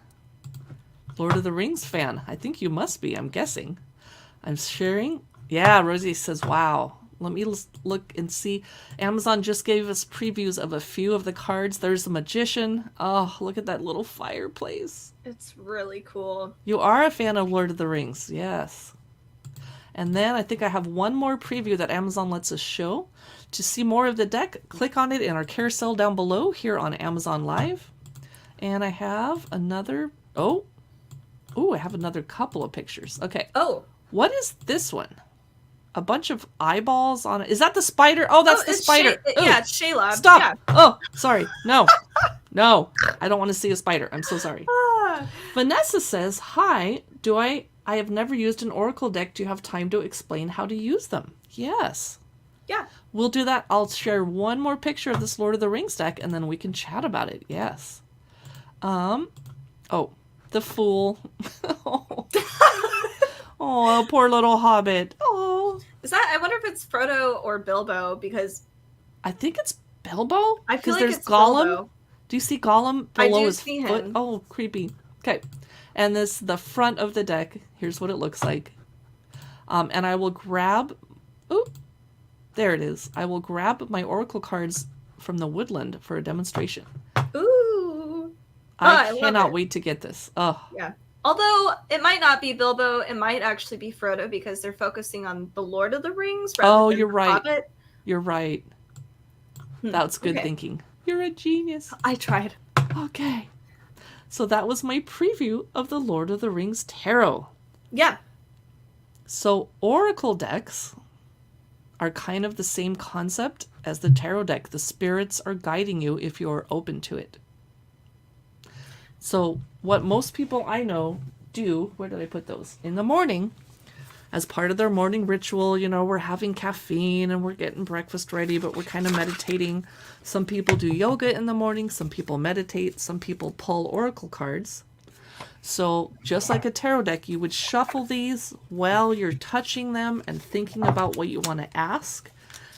Lord of the Rings fan? I think you must be, I'm guessing. I'm sharing. Yeah, Rosie says, wow. Let me look and see. Amazon just gave us previews of a few of the cards. There's the Magician. Oh, look at that little fireplace. It's really cool. You are a fan of Lord of the Rings. Yes. And then I think I have one more preview that Amazon lets us show. To see more of the deck, click on it in our carousel down below here on Amazon Live. And I have another... Oh, I have another couple of pictures. Okay. Oh. What is this one? A bunch of eyeballs on it. Is that the spider? Oh, that's the spider. Yeah, it's Sheila. Stop. Yeah. Oh, sorry. No. No. I don't want to see a spider. I'm so sorry. Vanessa says, hi, I have never used an Oracle deck. Do you have time to explain how to use them? Yes. Yeah. We'll do that. I'll share one more picture of this Lord of the Rings deck, and then we can chat about it. Yes. Oh, the Fool. Oh, poor little hobbit. Oh. I wonder if it's Frodo or Bilbo, because I think it's Bilbo. I feel like there's it's Gollum. Bilbo. Do you see Gollum below his see foot? him. Oh, creepy. Okay. And the front of the deck. Here's what it looks like. And I will grab... Oh, there it is. I will grab my Oracle cards from the woodland for a demonstration. Ooh. I cannot wait to get this. Oh. Yeah. Although it might not be Bilbo, it might actually be Frodo, because they're focusing on the Lord of the Rings rather than you're the right. Hobbit. You're right. That's good thinking. You're a genius. I tried. Okay. So that was my preview of the Lord of the Rings Tarot. Yeah. So Oracle decks are kind of the same concept as the tarot deck. The spirits are guiding you if you're open to it. So what most people I know do, where did I put those? In the morning, as part of their morning ritual, we're having caffeine and we're getting breakfast ready, but we're kind of meditating. Some people do yoga in the morning, some people meditate, some people pull oracle cards. So just like a tarot deck, you would shuffle these while you're touching them and thinking about what you want to ask.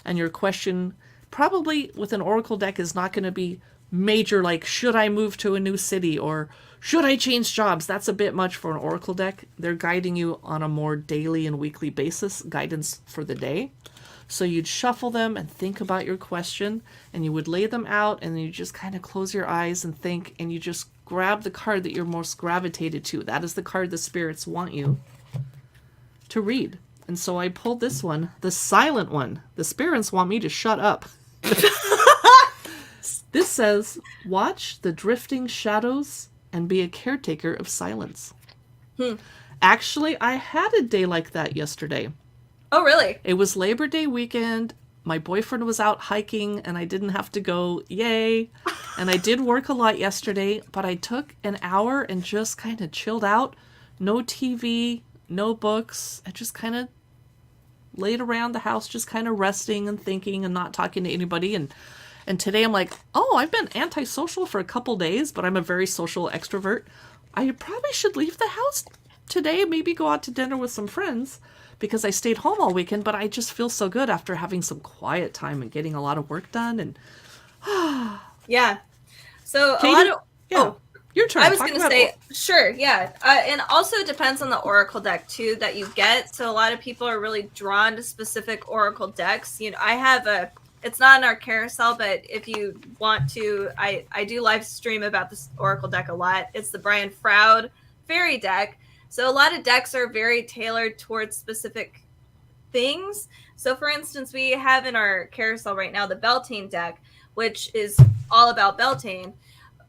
And your question probably with an oracle deck is not going to be major, like, should I move to a new city or should I change jobs? That's a bit much for an oracle deck. They're guiding you on a more daily and weekly basis, guidance for the day. So you'd shuffle them and think about your question, and you would lay them out, and then you just kind of close your eyes and think, and you just grab the card that you're most gravitated to. That is the card the spirits want you to read. And so I pulled this one, the silent one. The spirits want me to shut up. This says, watch the drifting shadows and be a caretaker of silence. Actually, I had a day like that yesterday. Oh, really? It was Labor Day weekend. My boyfriend was out hiking and I didn't have to go. Yay. And I did work a lot yesterday, but I took an hour and just kind of chilled out. No TV, no books. I just kind of laid around the house, just kind of resting and thinking and not talking to anybody. And today I'm like, oh, I've been antisocial for a couple days, but I'm a very social extrovert. I probably should leave the house today, maybe go out to dinner with some friends, because I stayed home all weekend, but I just feel so good after having some quiet time and getting a lot of work done. And yeah. So Katie, a lot of... yeah, Oh, your turn. I was going to say, sure, yeah. And also it depends on the Oracle deck, too, that you get. So a lot of people are really drawn to specific Oracle decks. I have it's not in our carousel, but if you want to, I do live stream about this Oracle deck a lot. It's the Brian Froud Fairy deck. So a lot of decks are very tailored towards specific things. So for instance, we have in our carousel right now the Beltane deck, which is all about Beltane.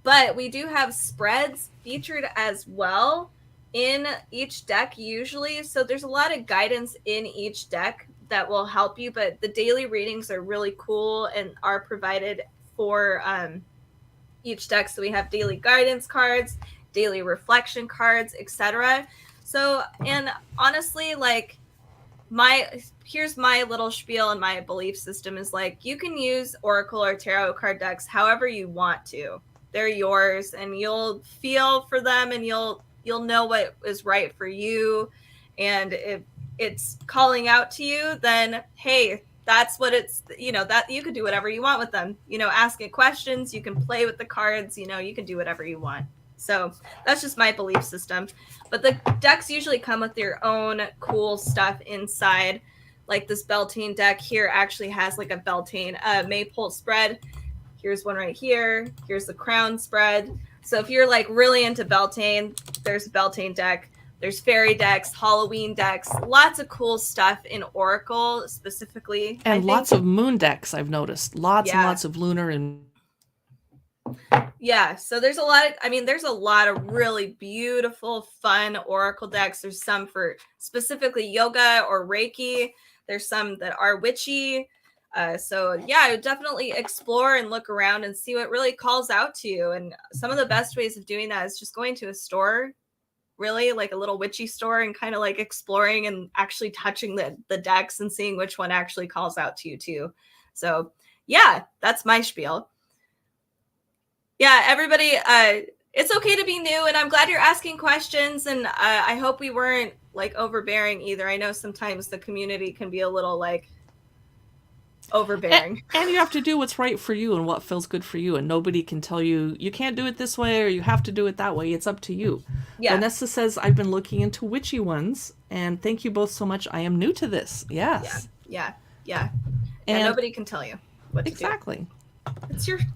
But we do have spreads featured as well in each deck usually. So there's a lot of guidance in each deck that will help you, but the daily readings are really cool and are provided for each deck. So we have daily guidance cards, daily reflection cards, etc. So, and honestly, like, here's my little spiel and my belief system is like, you can use Oracle or Tarot card decks however you want to. They're yours, and you'll feel for them, and you'll know what is right for you. And if it's calling out to you, then hey, that's what it's, that you could do whatever you want with them. Asking questions, you can play with the cards, you can do whatever you want. So that's just my belief system. But the decks usually come with their own cool stuff inside. Like this Beltane deck here actually has like a Beltane Maypole spread. Here's one right here. Here's the Crown spread. So if you're like really into Beltane, there's a Beltane deck. There's fairy decks, Halloween decks, lots of cool stuff in Oracle specifically. And lots of moon decks, I've noticed. Lots and lots of lunar and... Yeah, so there's a lot of really beautiful, fun Oracle decks. There's some for specifically yoga or Reiki. There's some that are witchy. So yeah, I would definitely explore and look around and see what really calls out to you. And some of the best ways of doing that is just going to a store, really like a little witchy store, and kind of like exploring and actually touching the decks and seeing which one actually calls out to you too. So yeah, that's my spiel. Yeah, everybody, it's okay to be new, and I'm glad you're asking questions, and I hope we weren't like overbearing either. I know sometimes the community can be a little like overbearing. And you have to do what's right for you and what feels good for you, and nobody can tell you you can't do it this way or you have to do it that way. It's up to you. Yeah. Vanessa says, I've been looking into witchy ones, and thank you both so much. I am new to this. Yes. Yeah. And nobody can tell you what to do. Exactly.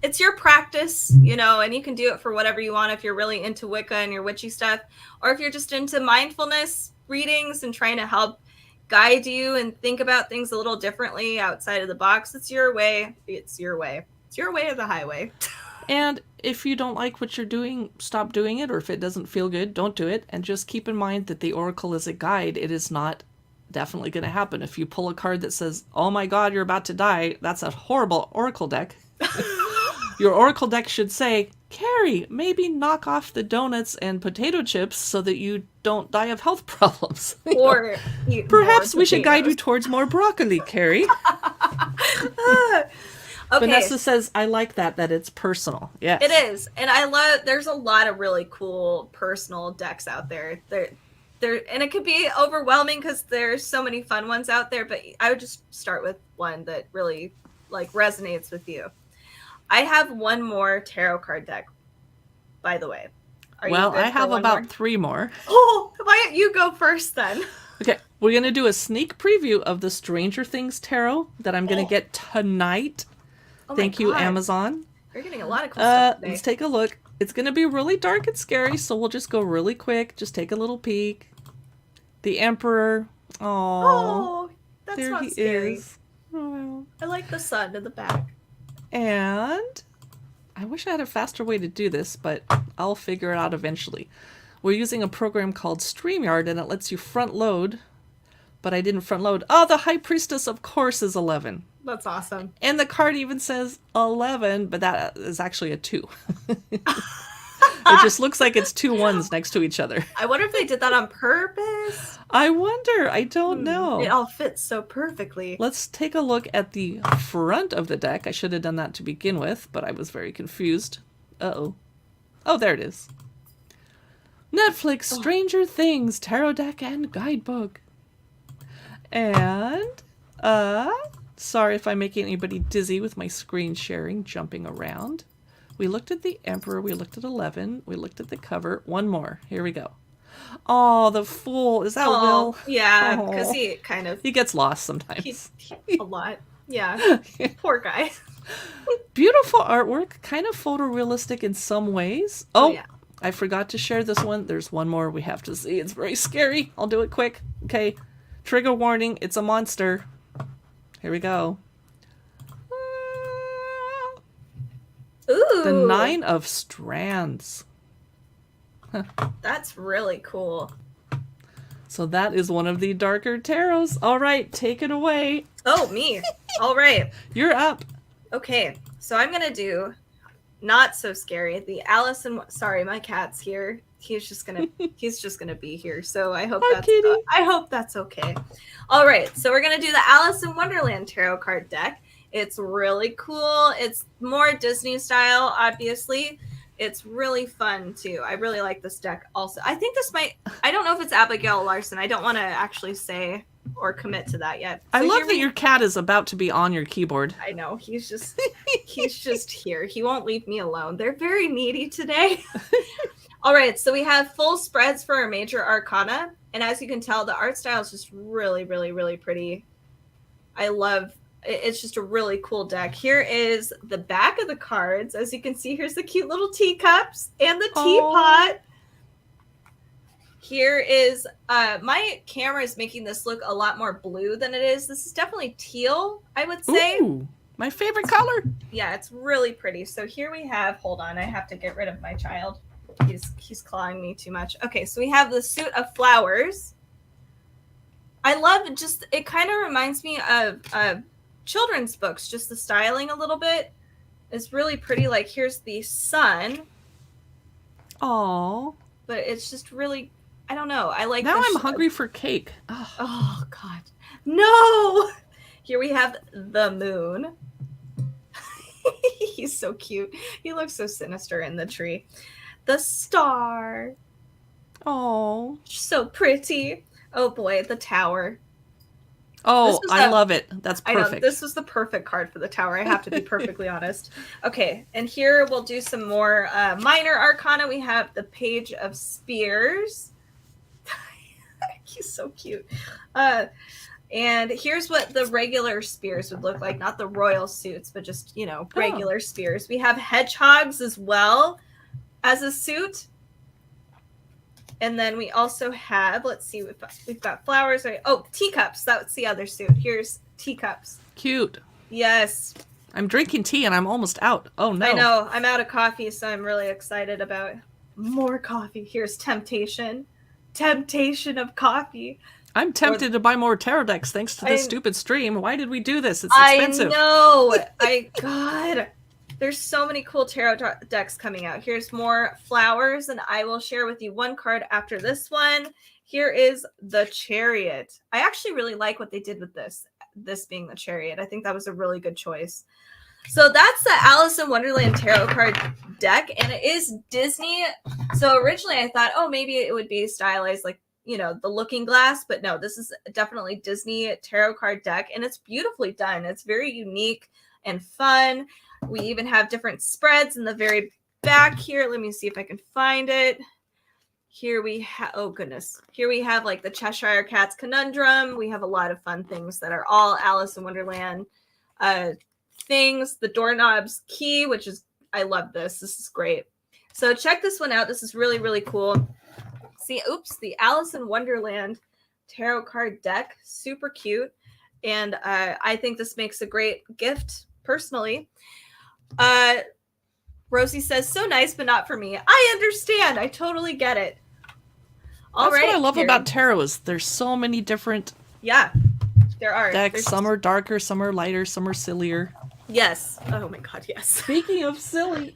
It's your practice, and you can do it for whatever you want if you're really into Wicca and your witchy stuff, or if you're just into mindfulness readings and trying to help guide you and think about things a little differently outside of the box. It's your way. It's your way. It's your way or the highway. And if you don't like what you're doing, stop doing it, or if it doesn't feel good, don't do it. And just keep in mind that the Oracle is a guide. It is not definitely going to happen. If you pull a card that says, oh my God, you're about to die, that's a horrible Oracle deck. Your Oracle deck should say, Carrie, maybe knock off the donuts and potato chips so that you don't die of health problems. Or perhaps we should guide you towards more broccoli, Carrie. Okay. Vanessa says, I like that it's personal. Yes. It is. And there's a lot of really cool personal decks out there. And it could be overwhelming because there's so many fun ones out there, but I would just start with one that really like resonates with you. I have one more tarot card deck, by the way. I have about 3 more. Oh, why don't you go first then? Okay, we're going to do a sneak preview of the Stranger Things tarot that I'm going to get tonight. Oh, thank you, Amazon. You're getting a lot of cool stuff today. Let's take a look. It's going to be really dark and scary, so we'll just go really quick. Just take a little peek. The Emperor. Oh, that's there not scary. Is. Oh. I like the sun in the back. And I wish I had a faster way to do this, but I'll figure it out eventually. We're using a program called StreamYard, and it lets you front load, but I didn't front load. Oh, the High Priestess, of course, is 11. That's awesome. And the card even says 11, but that is actually a 2. It just looks like it's 2 1s next to each other. I wonder if they did that on purpose. I wonder. I don't know. It all fits so perfectly. Let's take a look at the front of the deck. I should have done that to begin with, but I was very confused. Uh-oh. Oh, there it is. Netflix, Stranger Things, Tarot Deck, and Guidebook. And, sorry if I'm making anybody dizzy with my screen sharing, jumping around. We looked at the Emperor, we looked at 11, we looked at the cover. One more. Here we go. Oh, the Fool. Is that Will? Yeah, because he kind of... He gets lost sometimes. A lot. Yeah. Poor guy. Beautiful artwork. Kind of photorealistic in some ways. Oh, yeah. I forgot to share this one. There's one more we have to see. It's very scary. I'll do it quick. Okay. Trigger warning. It's a monster. Here we go. Ooh. The 9 of Strands. That's really cool. So that is one of the darker tarots. All right, take it away. Oh, me. All right. You're up. Okay, so I'm going to do not so scary. The sorry, my cat's here. He's just going to be here. So I hope that's okay. All right. So we're going to do the Alice in Wonderland tarot card deck. It's really cool. It's more Disney style, obviously. It's really fun too. I really like this deck also. I think I don't know if it's Abigail Larson. I don't want to actually say or commit to that yet. So I love that your cat is about to be on your keyboard. I know. He's just here. He won't leave me alone. They're very needy today. All right. So we have full spreads for our major arcana. And as you can tell, the art style is just really, really, really pretty. It's just a really cool deck. Here is the back of the cards. As you can see, here's the cute little teacups and the teapot. Here is, my camera is making this look a lot more blue than it is. This is definitely teal, I would say. Ooh, my favorite color. Yeah, it's really pretty. So here we have, hold on, I have to get rid of my child. He's clawing me too much. Okay, so we have the suit of flowers. I love it kind of reminds me of children's books, just the styling a little bit is really pretty. Like here's the sun. Oh, but it's just really, I don't know. I like. Now I'm hungry for cake. Oh God, no! Here we have the moon. He's so cute. He looks so sinister in the tree. The star. Oh, so pretty. Oh boy, the tower. Oh, I love it. That's perfect. I know, this was the perfect card for the tower. I have to be perfectly honest. Okay, and here we'll do some more minor arcana. We have the Page of Spears. He's so cute. And here's what the regular spears would look like. Not the royal suits, but just, regular spears. We have hedgehogs as well as a suit. And then we also have, let's see, we've got flowers. Oh, teacups. That's the other suit. Here's teacups. Cute. Yes. I'm drinking tea and I'm almost out. Oh, no. I know. I'm out of coffee, so I'm really excited about more coffee. Here's temptation. Temptation of coffee. I'm tempted to buy more tarot decks thanks to this stupid stream. Why did we do this? It's expensive. I know. God. There's so many cool tarot decks coming out. Here's more flowers, and I will share with you one card after this one. Here is the Chariot. I actually really like what they did with this being the Chariot. I think that was a really good choice. So that's the Alice in Wonderland tarot card deck, and it is Disney. So originally I thought, maybe it would be stylized like, the Looking Glass, but no, this is definitely Disney tarot card deck, and it's beautifully done. It's very unique and fun. We even have different spreads in the very back here. Let me see if I can find it. Here we have, oh goodness. Here we have like the Cheshire Cat's Conundrum. We have a lot of fun things that are all Alice in Wonderland things. The Doorknob's Key, which is, I love this. This is great. So check this one out. This is really, really cool. See, the Alice in Wonderland tarot card deck. Super cute. And I think this makes a great gift personally. Rosie says, so nice, but not for me. I understand. I totally get it. That's what I love about tarot is there's so many different there are decks. Some are darker, some are lighter, some are sillier. Yes. Oh my God, yes. Speaking of silly,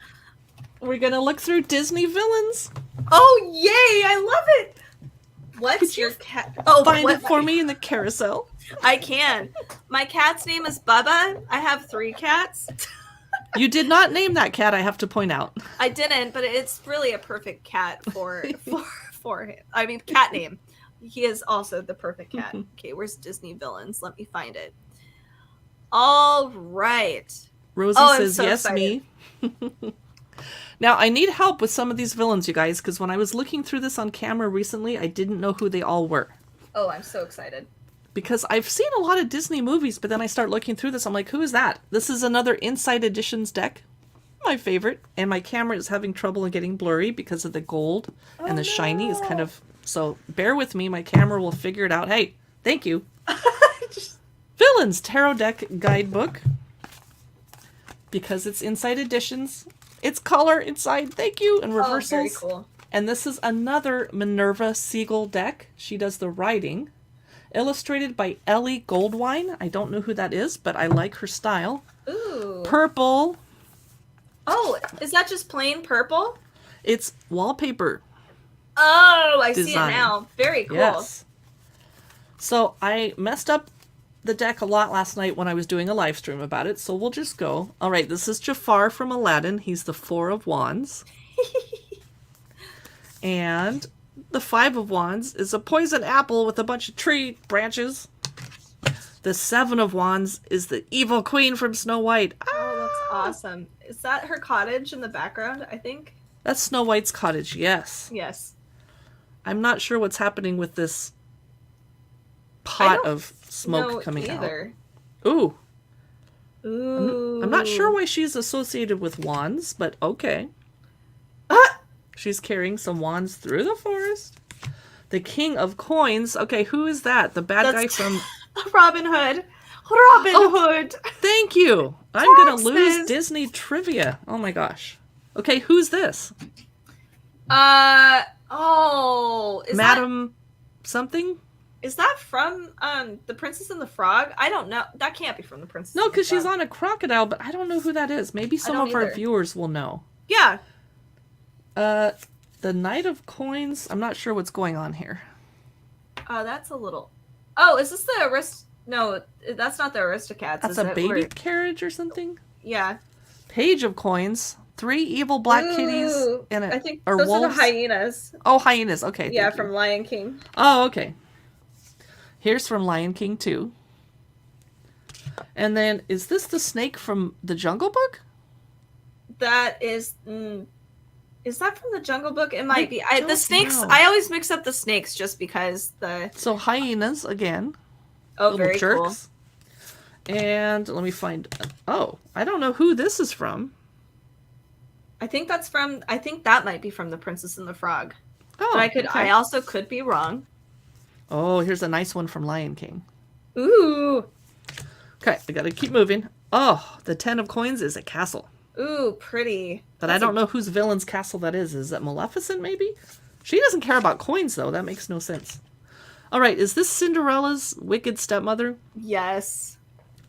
we're going to look through Disney villains. Oh, yay. I love it. What's your cat? Find it for me in the carousel. I can. My cat's name is Bubba. I have 3 cats. You did not name that cat, I have to point out. I didn't, but it's really a perfect cat for him. I mean, cat name. He is also the perfect cat. Okay, where's Disney villains? Let me find it. All right. Rosie says, yes, excited. Me. Now, I need help with some of these villains, you guys, because when I was looking through this on camera recently, I didn't know who they all were. Oh, I'm so excited. Because I've seen a lot of Disney movies, but then I start looking through this, I'm like, who is that? This is another Inside Editions deck. My favorite. And my camera is having trouble in getting blurry because of the gold and the shiny is kind of... So bear with me, my camera will figure it out. Hey, thank you. Villains Tarot Deck Guidebook. Because it's Inside Editions. It's color inside, thank you, and reversals. Oh, very cool. And this is another Minerva Siegel deck. She does the writing. Illustrated by Ellie Goldwine. I don't know who that is, but I like her style. Ooh. Purple. Oh, is that just plain purple? It's wallpaper. Oh, I design. see it now. Very cool. Yes. So I messed up the deck a lot last night when I was doing a live stream about it, so we'll just go. All right, this is Jafar from Aladdin. He's the 4 of Wands. And the 5 of Wands is a poison apple with a bunch of tree branches. The 7 of Wands is the evil queen from Snow White. Oh, that's awesome. Is that her cottage in the background, I think? That's Snow White's cottage, yes. Yes. I'm not sure what's happening with this pot of smoke coming either. out. Ooh. Ooh. I'm not sure why she's associated with wands, but okay. She's carrying some wands through the forest. The King of Coins. Okay, who is that? The bad guy from... Robin Hood. Robin Hood. Thank you. I'm going to lose Disney trivia. Oh my gosh. Okay, who's this? Is Madam something? Is that from The Princess and the Frog? I don't know. That can't be from The Princess. No, because she's on a crocodile, but I don't know who that is. Maybe some of our viewers will know. Yeah. The Knight of Coins. I'm not sure what's going on here. That's a little... Oh, is this the No, that's not the Aristocats. That's a baby carriage or something? Yeah. Page of Coins. 3 evil black kitties in it. I think those are the hyenas. Oh, hyenas. Okay. Yeah, from Lion King. Oh, okay. Here's from Lion King 2. And then, is this the snake from the Jungle Book? That is... is that from the Jungle Book? It might be. The snakes... know. I always mix up the snakes just because the... So, hyenas, again. Oh, little very jerks. Cool. And let me find... Oh, I don't know who this is from. I think that's from... I think that might be from The Princess and the Frog. Oh, but I also could be wrong. Oh, here's a nice one from Lion King. Ooh. Okay, I gotta keep moving. Oh, the 10 of Coins is a castle. Ooh, pretty. But I don't know whose villain's castle that is. Is that Maleficent, maybe? She doesn't care about coins, though. That makes no sense. All right, is this Cinderella's wicked stepmother? Yes.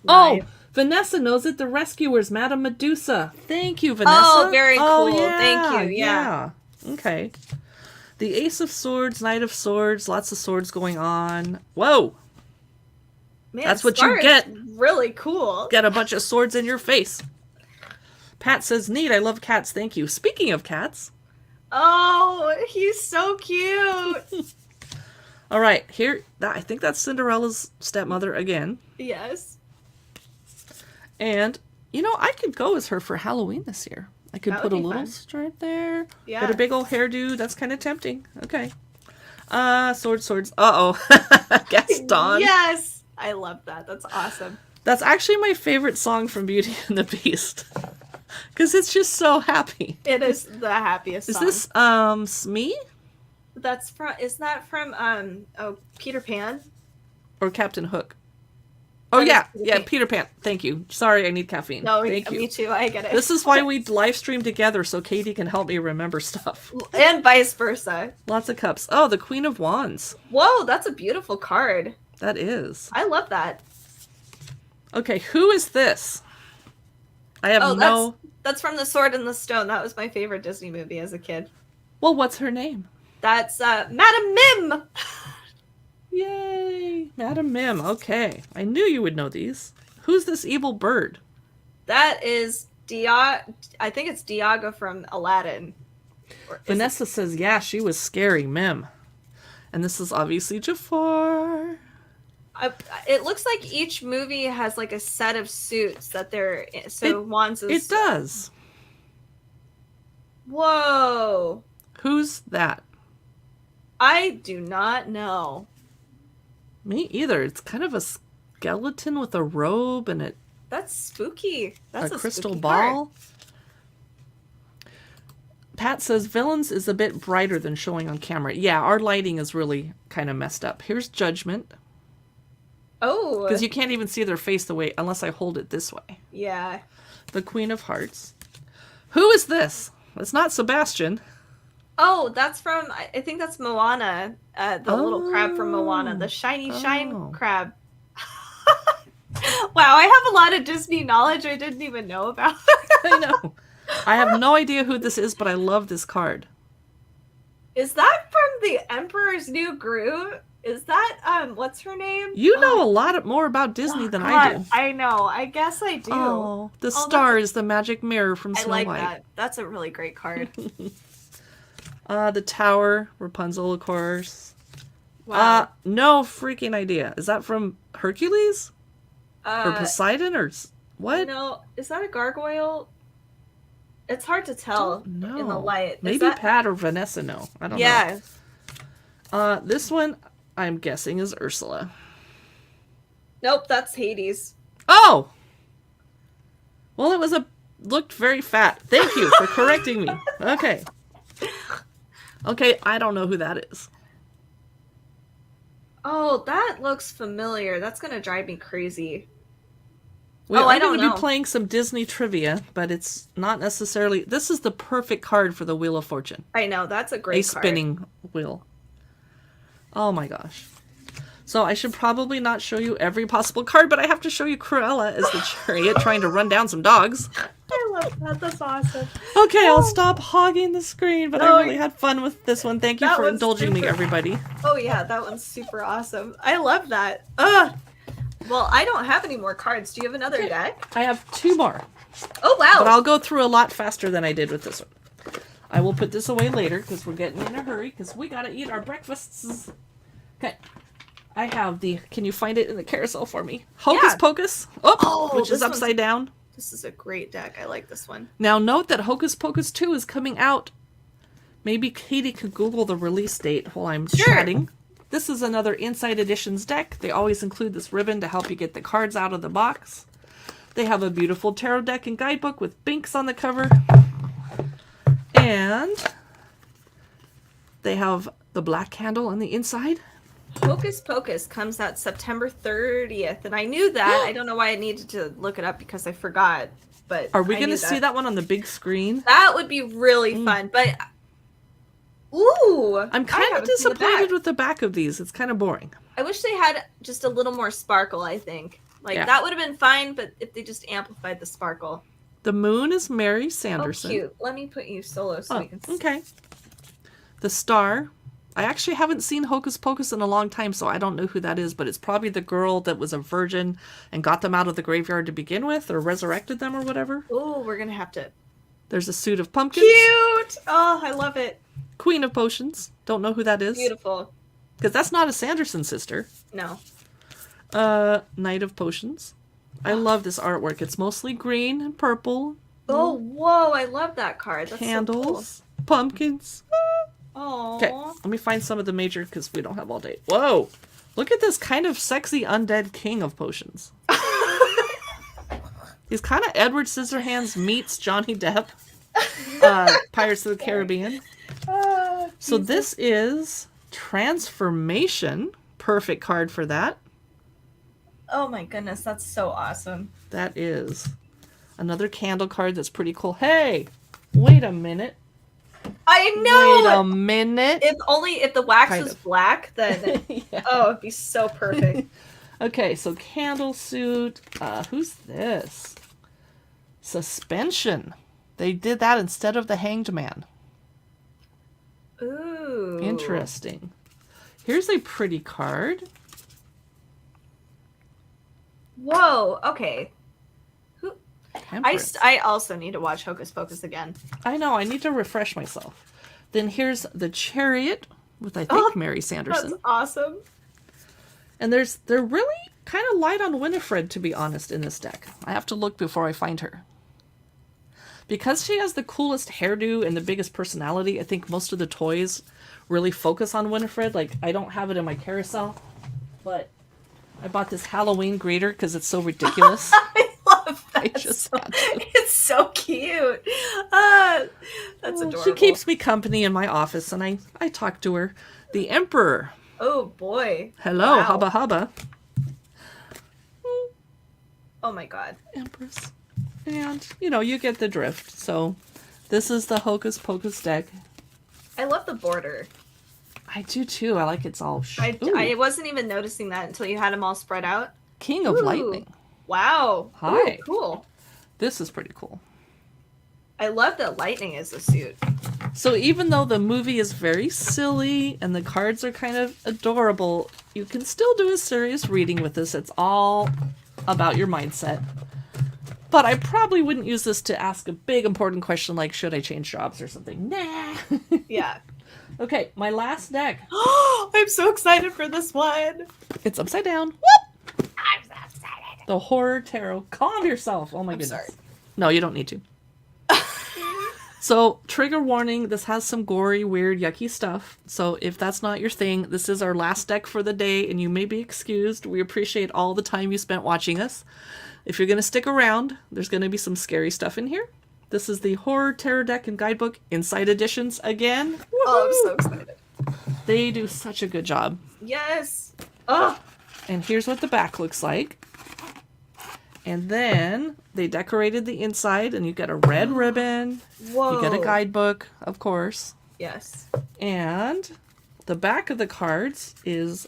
Oh, Vanessa knows it. The Rescuers, Madame Medusa. Thank you, Vanessa. Oh, very cool. Oh, yeah, Thank you. Yeah. Okay. The Ace of Swords, Knight of Swords, lots of swords going on. Whoa. Man, that's what you get. Really cool. Get a bunch of swords in your face. Pat says, neat, I love cats, thank you. Speaking of cats. Oh, he's so cute. All right, here, I think that's Cinderella's stepmother again. Yes. And, I could go as her for Halloween this year. I could put a little stripe there. Yeah. Get a big old hairdo. That's kind of tempting. Okay. Swords. Uh-oh. Gaston. Yes. I love that. That's awesome. That's actually my favorite song from Beauty and the Beast. Because it's just so happy. It is the happiest song. Is this, Smee? Isn't that from, Peter Pan? Or Captain Hook? Oh, yeah. Yeah, Peter Pan. Thank you. Sorry, I need caffeine. No, thank you. Me too. I get it. This is why we live stream together, so Katie can help me remember stuff. And vice versa. Lots of cups. Oh, the Queen of Wands. Whoa, that's a beautiful card. That is. I love that. Okay, who is this? I have no... That's from The Sword and the Stone. That was my favorite Disney movie as a kid. Well, what's her name? That's Madam Mim. Yay! Madam Mim. Okay. I knew you would know these. Who's this evil bird? That is I think it's Diaga from Aladdin. Vanessa says, yeah, she was scary, Mim. And this is obviously Jafar. It looks like each movie has like a set of suits that they're... Wands is... It does. Whoa. Who's that? I do not know. Me either. It's kind of a skeleton with a robe and it... That's spooky. That's a crystal spooky ball. Part. Pat says villains is a bit brighter than showing on camera. Yeah, our lighting is really kind of messed up. Here's Judgment. Oh. Because you can't even see their face the way... Unless I hold it this way. Yeah. The Queen of Hearts. Who is this? It's not Sebastian. Oh, that's from, I think that's Moana, the little crab from Moana, the Oh. shiny Oh. shine crab. Wow, I have a lot of Disney knowledge I didn't even know about. I know. I have no idea who this is, but I love this card. Is that from the Emperor's New Groove? Is that what's her name? You know a lot more about Disney than I do. I know. I guess I do. Oh, the star is the magic mirror from I Snow like White. that. That's a really great card. The tower, Rapunzel, of course. Wow. No freaking idea. Is that from Hercules? Or Uh, Poseidon? Or what? no, is that a gargoyle? It's hard to tell in the No. light. Maybe Pat or Vanessa know. I don't know. Yeah. This one, I'm guessing, is Ursula. Nope, that's Hades. Oh! Well, looked very fat. Thank you for correcting me. Okay. Okay, I don't know who that is. Oh, that looks familiar. That's gonna drive me crazy. We I are don't going to know. be playing some Disney trivia, but it's not necessarily... This is the perfect card for the Wheel of Fortune. I know, that's a A great card. spinning wheel. Oh my gosh. So I should probably not show you every possible card, but I have to show you Cruella as the chariot trying to run down some dogs. I love that. That's awesome. Okay, I'll stop hogging the screen, but Oh, I really had fun with this one. Thank you that for was indulging me, super- everybody. Oh yeah, that one's super awesome. I love that. Ugh. Well, I don't have any more cards. Do you have another deck? I have 2 more, Oh wow. but I'll go through a lot faster than I did with this one. I will put this away later because we're getting in a hurry because we gotta eat our breakfasts. Okay. I have the... Can you find it in the carousel for me? Hocus Yeah. Pocus. Oh, Which is this one's- upside down. This is a great deck. I like this one. Now note that Hocus Pocus 2 is coming out. Maybe Katie could Google the release date while I'm Sure. chatting. This is another Inside Editions deck. They always include this ribbon to help you get the cards out of the box. They have a beautiful tarot deck and guidebook with Binks on the cover. And they have the black candle on the inside. Hocus Pocus comes out September 30th, and I knew that. I don't know why I needed to look it up because I forgot. But Are we I going to knew see that one on the big screen? That would be really fun. But ooh, I'm I kind of haven't seen the disappointed back. with the back of these. It's kind of boring. I wish they had just a little more sparkle. I think Yeah. that would have been fine, but if they just amplified the sparkle. The moon is Mary Oh, Sanderson. cute. Let me put you solo so we Oh, can see. okay. The star. I actually haven't seen Hocus Pocus in a long time, so I don't know who that is, but it's probably the girl that was a virgin and got them out of the graveyard to begin with, or resurrected them, or whatever. Oh, we're gonna have to. There's a suit of pumpkins. Cute. Oh, I love it. Queen of Potions. Don't know who that is. Beautiful. Because that's not a Sanderson sister. No. Knight of Potions. I love this artwork. It's mostly green and purple. Oh, whoa! I love that card. That's Candles. Pumpkins. Oh. Okay, let me find some of the major because we don't have all day. Whoa! Look at this kind of sexy undead king of potions. He's kind of Edward Scissorhands meets Johnny Depp. Pirates of the Caribbean. So this is Transformation. Perfect card for that. Oh my goodness, that's so awesome. That is another candle card that's pretty cool. Hey, wait a minute. I know. Wait a minute. If the wax Kind was of. black, then Yeah. oh, it'd be so perfect. Okay, so candle suit. Who's this? Suspension. They did that instead of the Hanged Man. Ooh. Interesting. Here's a pretty card. Whoa. Okay. Temperance. I also need to watch Hocus Pocus again. I know, I need to refresh myself. Then here's the Chariot with, I think, Mary Sanderson. That's awesome. And they're really kind of light on Winifred, to be honest, in this deck. I have to look before I find her. Because she has the coolest hairdo and the biggest personality, I think most of the toys really focus on Winifred. Like, I don't have it in my carousel, but I bought this Halloween greeter because it's so ridiculous. I love that. I just had to. It's so cute. That's adorable. She keeps me company in my office, and I talk to her. The Emperor. Oh boy. Hello, Wow. hubba hubba. Oh my god. Empress. And, you get the drift. So, this is the Hocus Pocus deck. I love the border. I do too. I like it's all. I wasn't even noticing that until you had them all spread out. King of Lightning. Wow. Hi. Ooh, cool. This is pretty cool. I love that Lightning is a suit. So even though the movie is very silly and the cards are kind of adorable, you can still do a serious reading with this. It's all about your mindset. But I probably wouldn't use this to ask a big important question like, should I change jobs or something? Nah. Yeah. Okay, my last deck. I'm so excited for this one. It's upside down. Whoop! I'm so excited. The Horror Tarot. Calm yourself. Oh my goodness. Sorry. No, you don't need to. So, trigger warning, this has some gory, weird, yucky stuff. So if that's not your thing, this is our last deck for the day, and you may be excused. We appreciate all the time you spent watching us. If you're going to stick around, there's going to be some scary stuff in here. This is the Horror Tarot Deck and Guidebook Inside Editions again. Woo-hoo! Oh, I'm so excited. They do such a good job. Yes. Oh. And here's what the back looks like. And then they decorated the inside, and you get a red ribbon. Whoa. You get a guidebook, of course. Yes. And the back of the cards is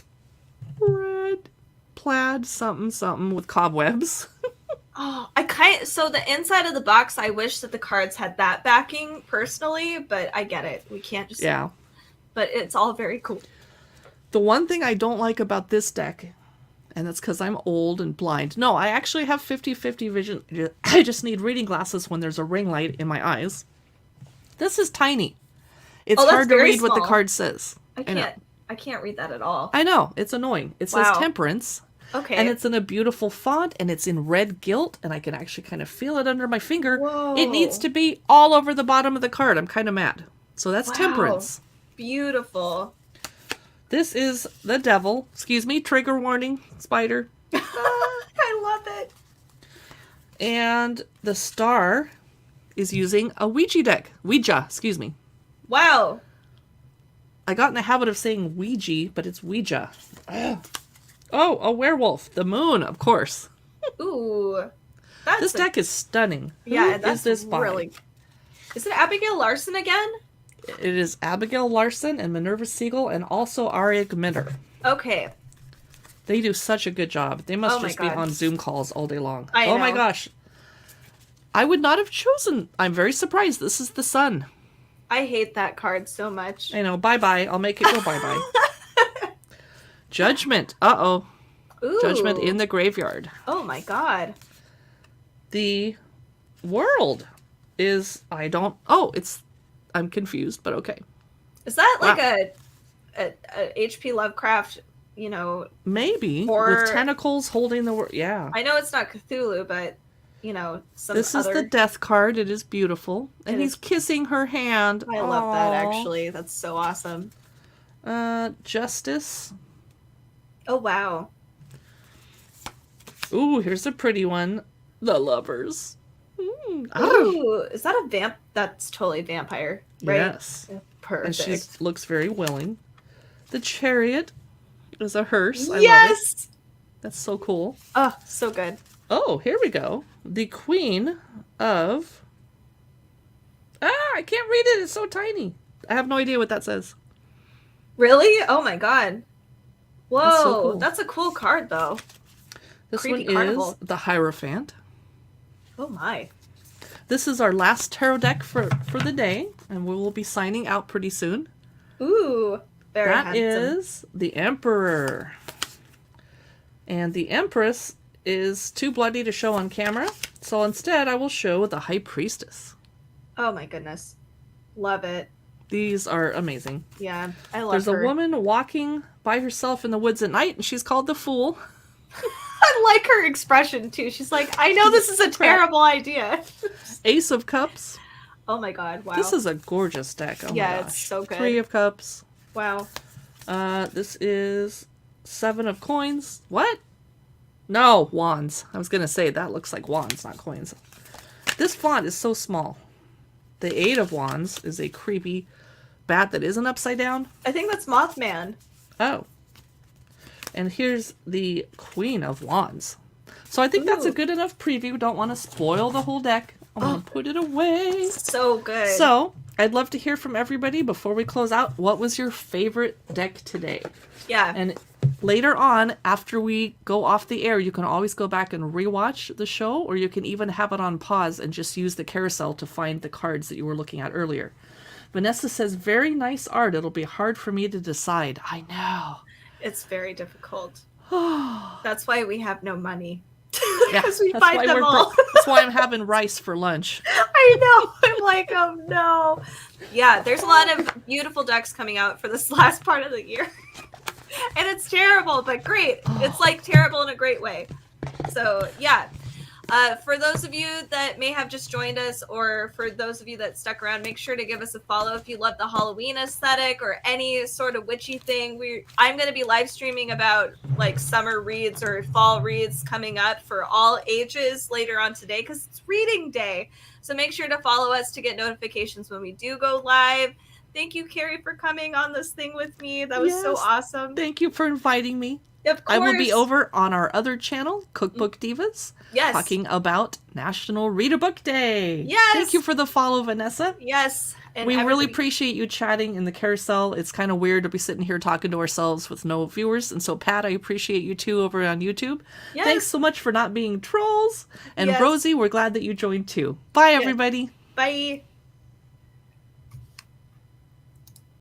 red plaid something something with cobwebs. Oh, so the inside of the box, I wish that the cards had that backing personally, but I get it. We can't just. Yeah. But it's all very cool. The one thing I don't like about this deck, and that's because I'm old and blind. No, I actually have 50-50 vision. I just need reading glasses when there's a ring light in my eyes. This is tiny. It's hard to read what the card says. I can't read that at all. I know. It's annoying. It says Temperance. Okay. And it's in a beautiful font, and it's in red gilt, and I can actually kind of feel it under my finger. Whoa. It needs to be all over the bottom of the card. I'm kind of mad. So that's Temperance. Beautiful. This is the Devil. Excuse me, trigger warning, spider. I love it. And the Star is using a Ouija deck. Ouija, excuse me. Wow. I got in the habit of saying Ouija, but it's Ouija. Ugh. Oh, a werewolf. The Moon, of course. Ooh. This deck is stunning. Yeah, Who is this by? Really... Is it Abigail Larson again? It is Abigail Larson and Minerva Siegel and also Aria Gminder. Okay. They do such a good job. They must just be on Zoom calls all day long. I know. My gosh. I would not have chosen. I'm very surprised. This is the Sun. I hate that card so much. I know. Bye-bye. I'll make it go bye-bye. Judgment. Uh-oh. Ooh. Judgment in the Graveyard. Oh my god. The World is... I'm confused, but okay. Is that like a H.P. Lovecraft, maybe with tentacles holding the world? Yeah. I know it's not Cthulhu, but this is the Death card. It is beautiful, and he's kissing her hand. I love that. Actually, that's so awesome. Justice. Oh wow. Ooh, here's a pretty one. The Lovers. Ooh, is that a vamp? That's totally vampire, right? Yes. Perfect. And she looks very willing. The Chariot is a hearse. Yes! I love it. That's so cool. Oh, so good. Oh, here we go. The Queen of... I can't read it. It's so tiny. I have no idea what that says. Really? Oh my god. Whoa, that's so cool. That's a cool card, though. This one is the Hierophant. Oh my. This is our last tarot deck for the day, and we will be signing out pretty soon. Ooh, very handsome. That is the Emperor. And the Empress is too bloody to show on camera, so instead I will show the High Priestess. Oh my goodness. Love it. These are amazing. Yeah, I love There's a woman walking by herself in the woods at night, and she's called the Fool. I like her expression, too. She's like, I know this is a terrible idea. Ace of Cups. Oh my god, wow. This is a gorgeous deck. Oh yeah, my gosh. It's so good. 3 of Cups. Wow. This is 7 of Coins. What? No, Wands. I was going to say, that looks like wands, not coins. This font is so small. The 8 of Wands is a creepy bat that isn't upside down. I think that's Mothman. Oh. And here's the Queen of Wands. So I think that's a good enough preview. Don't want to spoil the whole deck. I'm going to put it away. So good. So, I'd love to hear from everybody before we close out. What was your favorite deck today? Yeah. And later on, after we go off the air, you can always go back and rewatch the show, or you can even have it on pause and just use the carousel to find the cards that you were looking at earlier. Vanessa says, very nice art. It'll be hard for me to decide. I know. It's very difficult. That's why we have no money. Yeah, Because we find them all. That's why I'm having rice for lunch. I know. I'm like, oh no. Yeah, there's a lot of beautiful decks coming out for this last part of the year. And it's terrible, but great. It's like terrible in a great way. So, yeah. For those of you that may have just joined us, or for those of you that stuck around, make sure to give us a follow if you love the Halloween aesthetic or any sort of witchy thing. I'm going to be live streaming about like summer reads or fall reads coming up for all ages later on today because it's reading day. So make sure to follow us to get notifications when we do go live. Thank you, Carrie, for coming on this thing with me. That was so awesome. Thank you for inviting me. Of course. I will be over on our other channel, Cookbook Divas, talking about National Read a Book Day. Yes. Thank you for the follow, Vanessa. Yes. And we really appreciate you chatting in the carousel. It's kind of weird to be sitting here talking to ourselves with no viewers. And so, Pat, I appreciate you too over on YouTube. Yes. Thanks so much for not being trolls. And Rosie, we're glad that you joined too. Bye, everybody. Bye.